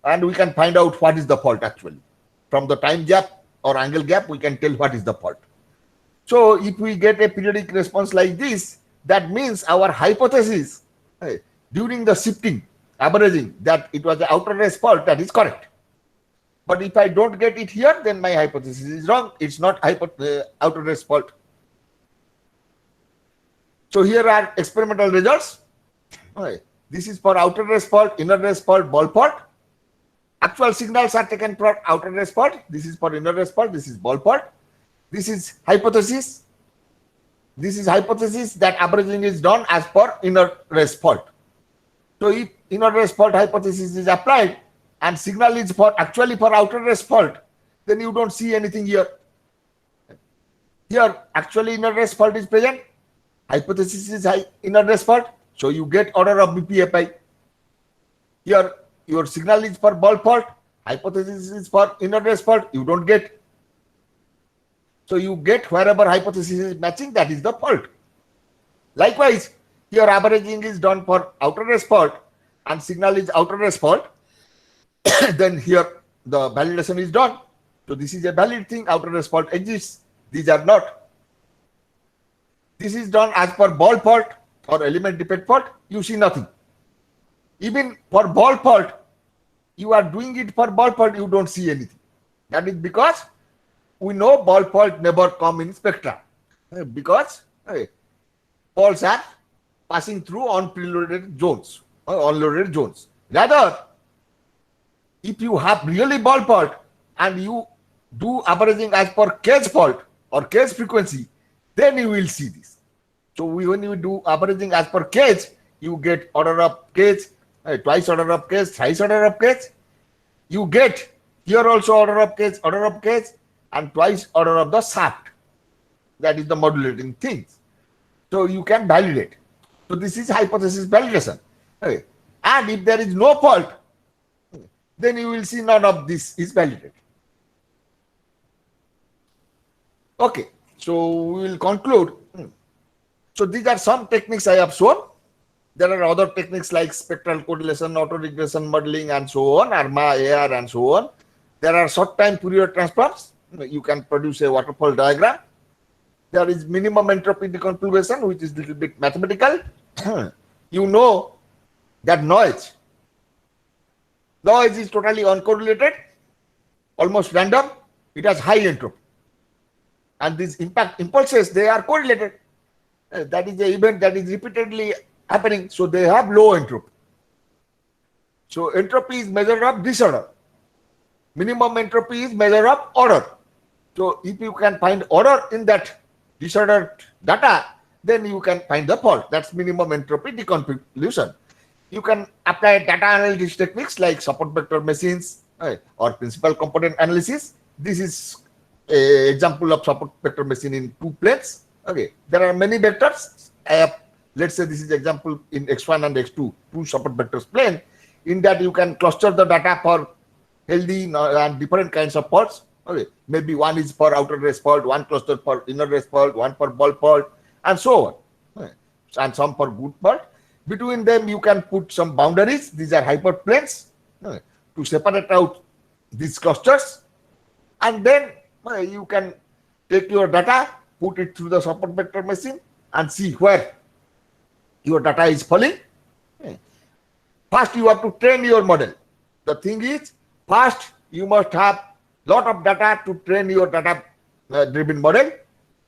B: and we can find out what is the fault actually. From the time gap or angle gap, we can tell what is the fault. So if we get a periodic response like this, that means our hypothesis during the shifting, averaging, that it was the outer rest fault, that is correct. But if I don't get it here, then my hypothesis is wrong. It's not outer rest fault. So here are experimental results. This is for outer rest fault, inner rest fault, ball fault. Actual signals are taken for outer rest fault. This is for inner rest fault. This is ball fault. This is hypothesis. This is hypothesis that averaging is done as per inner rest fault. So if inner rest fault hypothesis is applied and signal is for actually for outer rest fault, then you don't see anything here. Here actually inner rest fault is present. Hypothesis is inner rest fault, so you get order of BPFI. Here your signal is for ball fault, hypothesis is for inner rest fault, you don't get. So you get wherever hypothesis is matching, that is the fault. Likewise, here averaging is done for outer rest fault and signal is outer rest fault. Then here the validation is done. So this is a valid thing, outer rest fault exists, these are not. This is done as per ball fault or element defect fault, you see nothing. Even for ball fault, you are doing it for ball fault, you don't see anything. That is because we know ball fault never come in spectra, because balls are passing through unpreloaded zones or unloaded zones. Rather, if you have really ball fault and you do averaging as per case fault or case frequency, then you will see this. So when you do averaging as per case, you get order of case, twice order of case, thrice order of case. You get here also order of case, and twice order of the shaft. That is the modulating things. So you can validate. So this is hypothesis validation. And if there is no fault, then you will see none of this is validated. Okay, so we will conclude So these are some techniques I have shown. There are other techniques like spectral correlation, autoregression modeling, and so on, ARMA, AR, and so on. There are short-time Fourier transforms. You can produce a waterfall diagram. There is minimum entropy deconfiguration, which is a little bit mathematical. You know that noise is totally uncorrelated, almost random. It has high entropy. And these impact impulses, they are correlated. That is the event that is repeatedly happening, so they have low entropy. So entropy is measure of disorder. Minimum entropy is measure of order. So if you can find order in that disordered data, then you can find the fault. That's minimum entropy deconvolution. You can apply data analytics techniques like support vector machines or principal component analysis. This is an example of support vector machine in two planes. Okay, there are many vectors. Let's say this is example in x1 and x2, two support vectors plane. In that you can cluster the data for healthy and different kinds of faults. Okay, maybe one is for outer race fault, one cluster for inner race fault, one for ball fault, and so on. Okay. And some for good fault. Between them you can put some boundaries. These are hyperplanes to separate out these clusters. And then you can take your data, put it through the support vector machine, and see where your data is falling. First, you have to train your model. The thing is, first you must have lot of data to train your data-driven model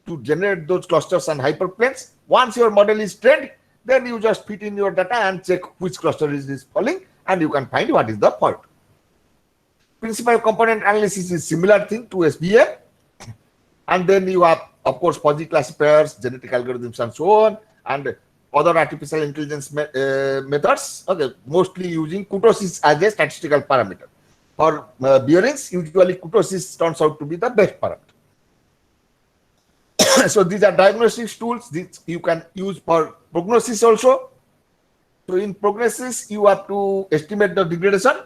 B: to generate those clusters and hyperplanes. Once your model is trained, then you just fit in your data and check which cluster is falling, and you can find what is the fault. Principal component analysis is similar thing to SVM. And then you have, of course, fuzzy classifiers, genetic algorithms, and so on, and other artificial intelligence methods, okay, mostly using kurtosis as a statistical parameter. For bearings, usually kurtosis turns out to be the best parameter. So these are diagnostics tools. These you can use for prognosis also. So in prognosis, you have to estimate the degradation,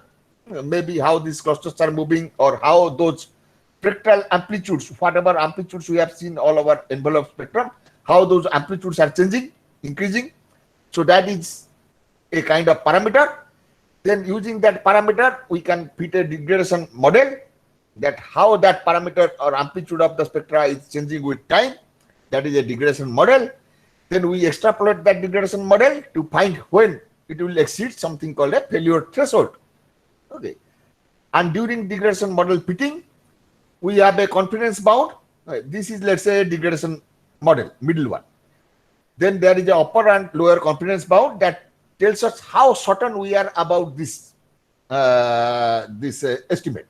B: maybe how these clusters are moving, or how those spectral amplitudes, whatever amplitudes we have seen all over envelope spectrum, how those amplitudes are changing, increasing. So that is a kind of parameter. Then using that parameter, we can fit a degradation model, that how that parameter or amplitude of the spectra is changing with time. That is a degradation model. Then we extrapolate that degradation model to find when it will exceed something called a failure threshold. Okay. And during degradation model fitting, we have a confidence bound. This is, let's say, a degradation model, middle one. Then there is a upper and lower confidence bound that tells us how certain we are about this estimate.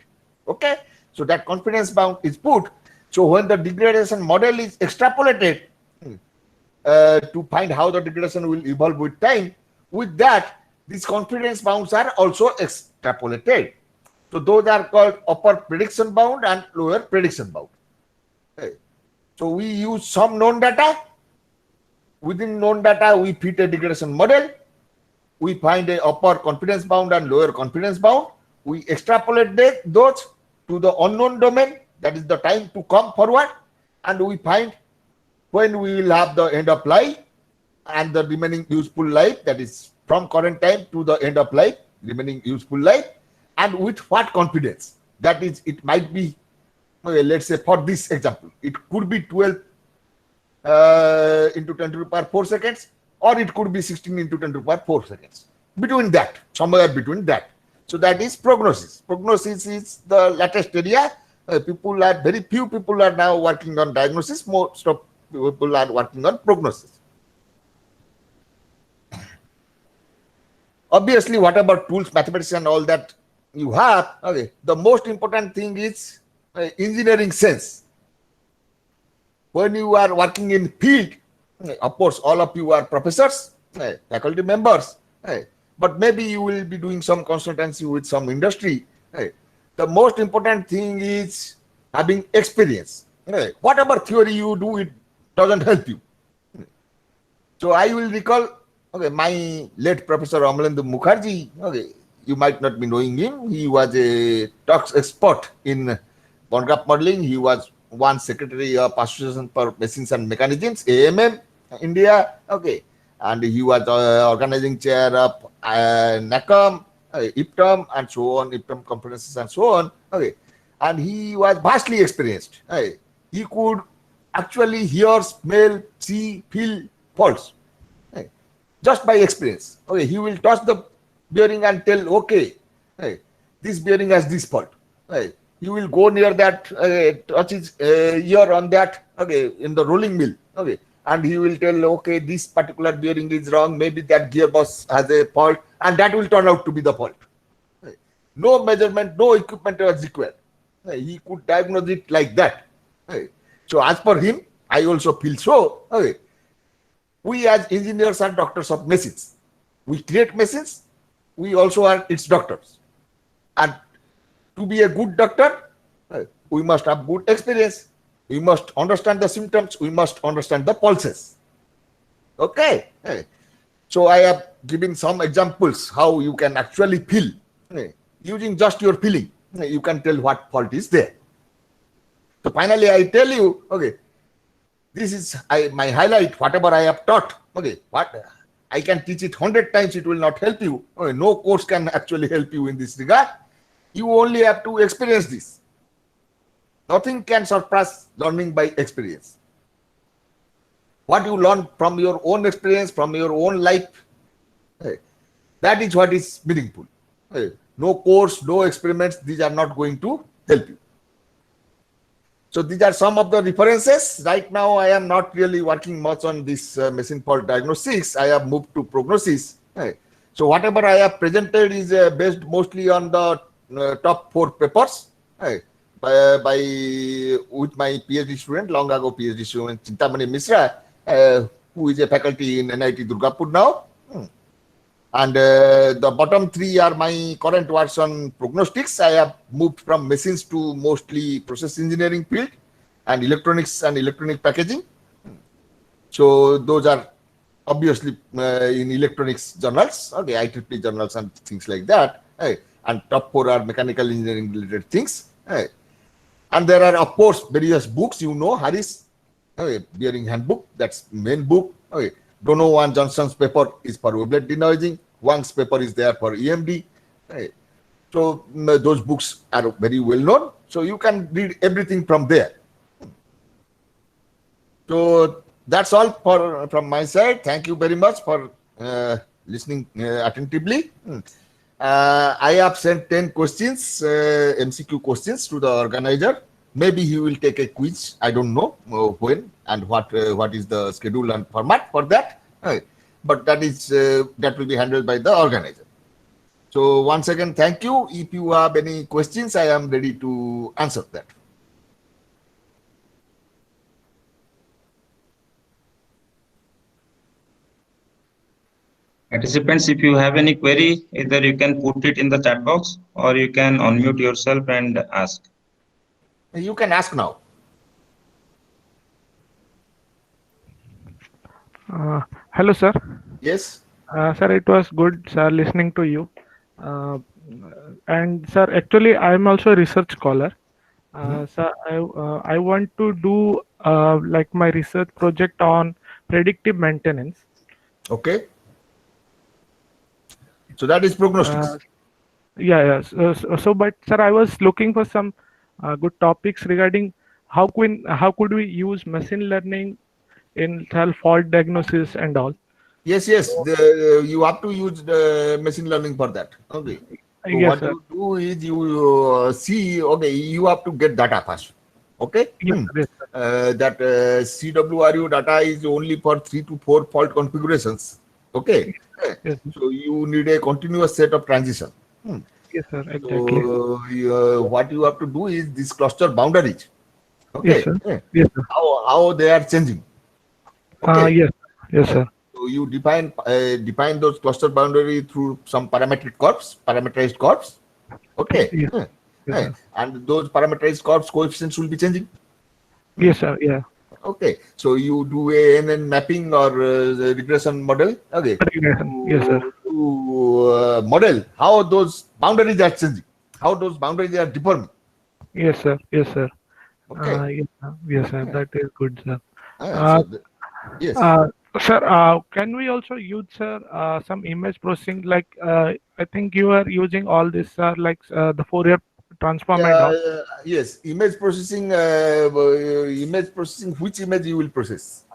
B: Okay, so that confidence bound is put. So when the degradation model is extrapolated to find how the degradation will evolve with time, with that, these confidence bounds are also extrapolated. So those are called upper prediction bound and lower prediction bound. Okay. So we use some known data. Within known data, we fit a degradation model. We find a upper confidence bound and lower confidence bound. We extrapolate those to the unknown domain, that is the time to come forward, and we find when we will have the end of life and the remaining useful life, that is from current time to the end of life, remaining useful life, and with what confidence. That is, it might be, let's say for this example, it could be 12 into 10 to the power 4 seconds, or it could be 16 into 10 to the power 4 seconds. Between that, somewhere between that. So that is prognosis. Prognosis is the latest area. Very few people are now working on diagnosis. Most of people are working on prognosis. Obviously, whatever tools, mathematics, and all that you have, okay, the most important thing is engineering sense. When you are working in field, of course, all of you are professors, faculty members, but maybe you will be doing some consultancy with some industry. The most important thing is having experience. Whatever theory you do, it doesn't help you. So I will recall, my late Professor Amalendu Mukherjee. You might not be knowing him. He was a talks expert in bond graph modeling. He was one secretary of Association for Machines and Mechanisms, AMM. India. Okay, and he was organizing chair of NACOM, IPTOM, and so on, IPTOM conferences and so on. Okay, and he was vastly experienced. He could actually hear, smell, see, feel faults just by experience. Okay, he will touch the bearing and tell, okay, this bearing has this fault. You will go near that, touch his ear on that, okay, in the rolling mill, okay, and he will tell, okay, this particular bearing is wrong, maybe that gearbox has a fault, and that will turn out to be the fault. No measurement, no equipment was required. He could diagnose it like that. So as per him, I also feel so. Okay, we as engineers are doctors of machines. We create machines, we also are its doctors. And to be a good doctor, we must have good experience. We must understand the symptoms. We must understand the pulses. Okay. So I have given some examples how you can actually feel. Using just your feeling, you can tell what fault is there. So finally, I tell you, okay, this is my highlight, whatever I have taught. Okay, what I can teach it 100 times, it will not help you. Okay, no course can actually help you in this regard. You only have to experience this. Nothing can surpass learning by experience. What you learn from your own experience, from your own life, that is what is meaningful. No course, no experiments, these are not going to help you. So these are some of the references. Right now, I am not really working much on this machine fault diagnostics. I have moved to prognosis. So whatever I have presented is based mostly on the top 4 papers with my PhD student, long ago PhD student Chintamani Misra, who is a faculty in NIT Durgapur now. And the bottom 3 are my current works on prognostics. I have moved from machines to mostly process engineering field and electronics and electronic packaging. So those are obviously in electronics journals, okay, IEEE journals and things like that. And top 4 are mechanical engineering related things. And there are, of course, various books, you know, Harris, bearing handbook, that's main book. Donovan and Johnson's paper is for wavelet denoising. Wang's paper is there for EMD. So those books are very well known. So you can read everything from there. So that's all from my side. Thank you very much for listening attentively. I have sent 10 questions, MCQ questions to the organizer. Maybe he will take a quiz. I don't know when and what is the schedule and format for that. But that is that will be handled by the organizer. So once again, thank you. If you have any questions, I am ready to answer that.
A: Participants, if you have any query, either you can put it in the chat box or you can unmute yourself and ask.
B: You can ask now.
C: Hello, sir.
B: Yes.
C: Sir, it was good, sir, listening to you. And sir, actually, I am also a research scholar. Sir, I want to do like my research project on predictive maintenance.
B: Okay. So that is prognostics.
C: Yeah. So, but sir, I was looking for some good topics regarding how could we use machine learning in fault diagnosis and all.
B: Yes. You have to use the machine learning for that. Okay. So
C: Yes,
B: what
C: sir.
B: you do is you see, okay, you have to get data first. Okay.
C: Yes, sir.
B: That CWRU data is only for 3 to 4 fault configurations. Okay.
C: Yes.
B: So you need a continuous set of transition.
C: Yes, sir. Exactly.
B: So what you have to do is this cluster boundaries. Okay.
C: Yes, sir. Yes, sir.
B: How they are changing. Okay.
C: Yes, sir.
B: So you define those cluster boundary through some parameterized curves. Okay.
C: Yes. Yes,
B: And those parameterized curves coefficients will be changing.
C: Yes, sir. Yeah.
B: Okay. So you do a NN mapping or regression model. Okay.
C: Yes, sir.
B: To model how those boundaries are changing, how those boundaries are deforming.
C: Yes, sir. Yes, sir.
B: Okay.
C: Yes, sir. That is good, sir.
B: Yes.
C: Sir, can we also use, sir, some image processing? Like, I think you are using all this, sir, like the Fourier transform and all.
B: Yes, image processing. Which image you will process?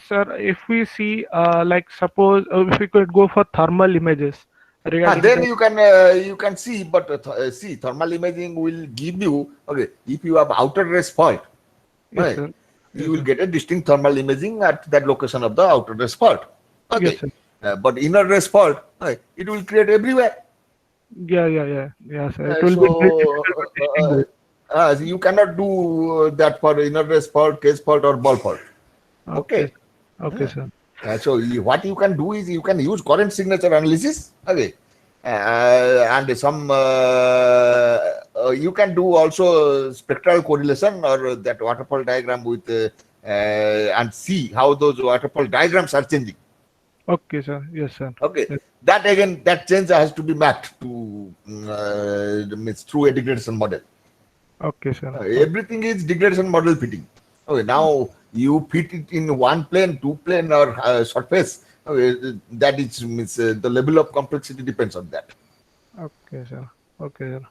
C: Sir, if we see, like, suppose if we could go for thermal images regarding
B: Then
C: the.
B: you can see, but see, thermal imaging will give you, okay, if you have outer race fault,
C: Yes,
B: right,
C: sir.
B: you
C: Yes,
B: will
C: sir.
B: get a distinct thermal imaging at that location of the outer race fault.
C: Yes,
B: Okay,
C: sir.
B: but inner race fault, right, it will create everywhere.
C: Yeah, yeah, yeah, yeah, sir. It
B: Uh,
C: will be very
B: so
C: difficult to distinguish.
B: you cannot do that for inner race fault, case fault, or ball fault.
C: Okay,
B: Okay.
C: sir. Okay, sir.
B: What you can do is you can use current signature analysis. Okay. And some you can do also spectral correlation or that waterfall diagram with and see how those waterfall diagrams are changing.
C: Okay, sir. Yes, sir.
B: Okay,
C: Yes.
B: that again, that change has to be mapped to means through a degradation model.
C: Okay, sir.
B: Everything is degradation model fitting. Okay, now you fit it in one plane, two plane, or surface. Okay, that is means the level of complexity depends on that.
C: Okay, sir. Okay, sir.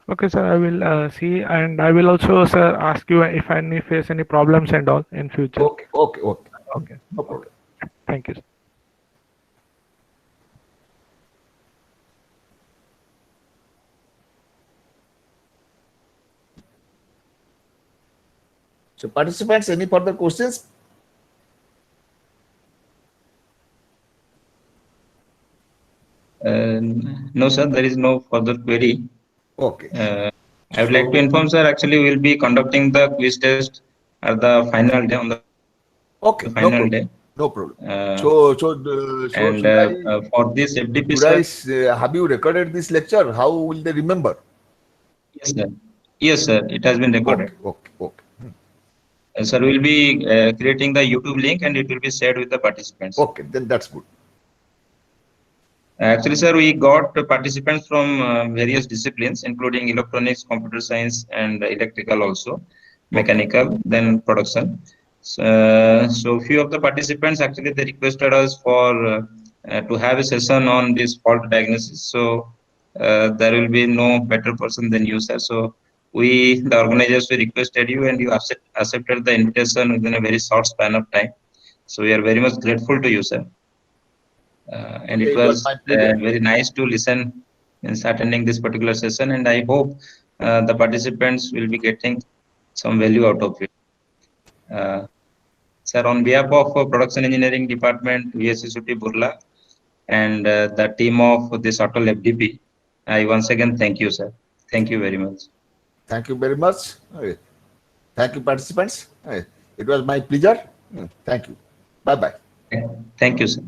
C: Okay, sir. I will see, and I will also, sir, ask you if any face any problems and all in future.
B: Okay, okay, okay.
C: Okay.
B: No problem.
C: Thank you, sir.
B: So, participants, any further questions?
A: No, sir, there is no further query.
B: Okay.
A: I would like to inform, sir, actually, we'll be conducting the quiz test at the final day, on the
B: Okay, no
A: final
B: problem.
A: day.
B: No problem.
A: Uh,
B: So
A: and for this FDP, sir,
B: have you recorded this lecture? How will they remember?
A: yes, sir. Yes, sir, it has been recorded.
B: Okay, okay, okay.
A: Sir, we'll be creating the YouTube link and it will be shared with the participants.
B: Okay, then that's good.
A: Actually, sir, we got participants from various disciplines, including electronics, computer science, and electrical also, mechanical, then production. So few of the participants actually they requested us for to have a session on this fault diagnosis. So there will be no better person than you, sir. So we, the organizers, we requested you, and you accepted the invitation within a very short span of time. So we are very much grateful to you, sir. And
B: Okay,
A: it
B: it was
A: was
B: my pleasure.
A: very nice to listen in attending this particular session, and I hope the participants will be getting some value out of it. Sir, on behalf of Production Engineering Department, VSCCT Burla, and the team of this Atal FDP, I once again thank you, sir. Thank you very much.
B: Thank you very much. Okay. Thank you, participants. Okay. It was my pleasure. Thank you. Bye bye.
A: Thank you, sir.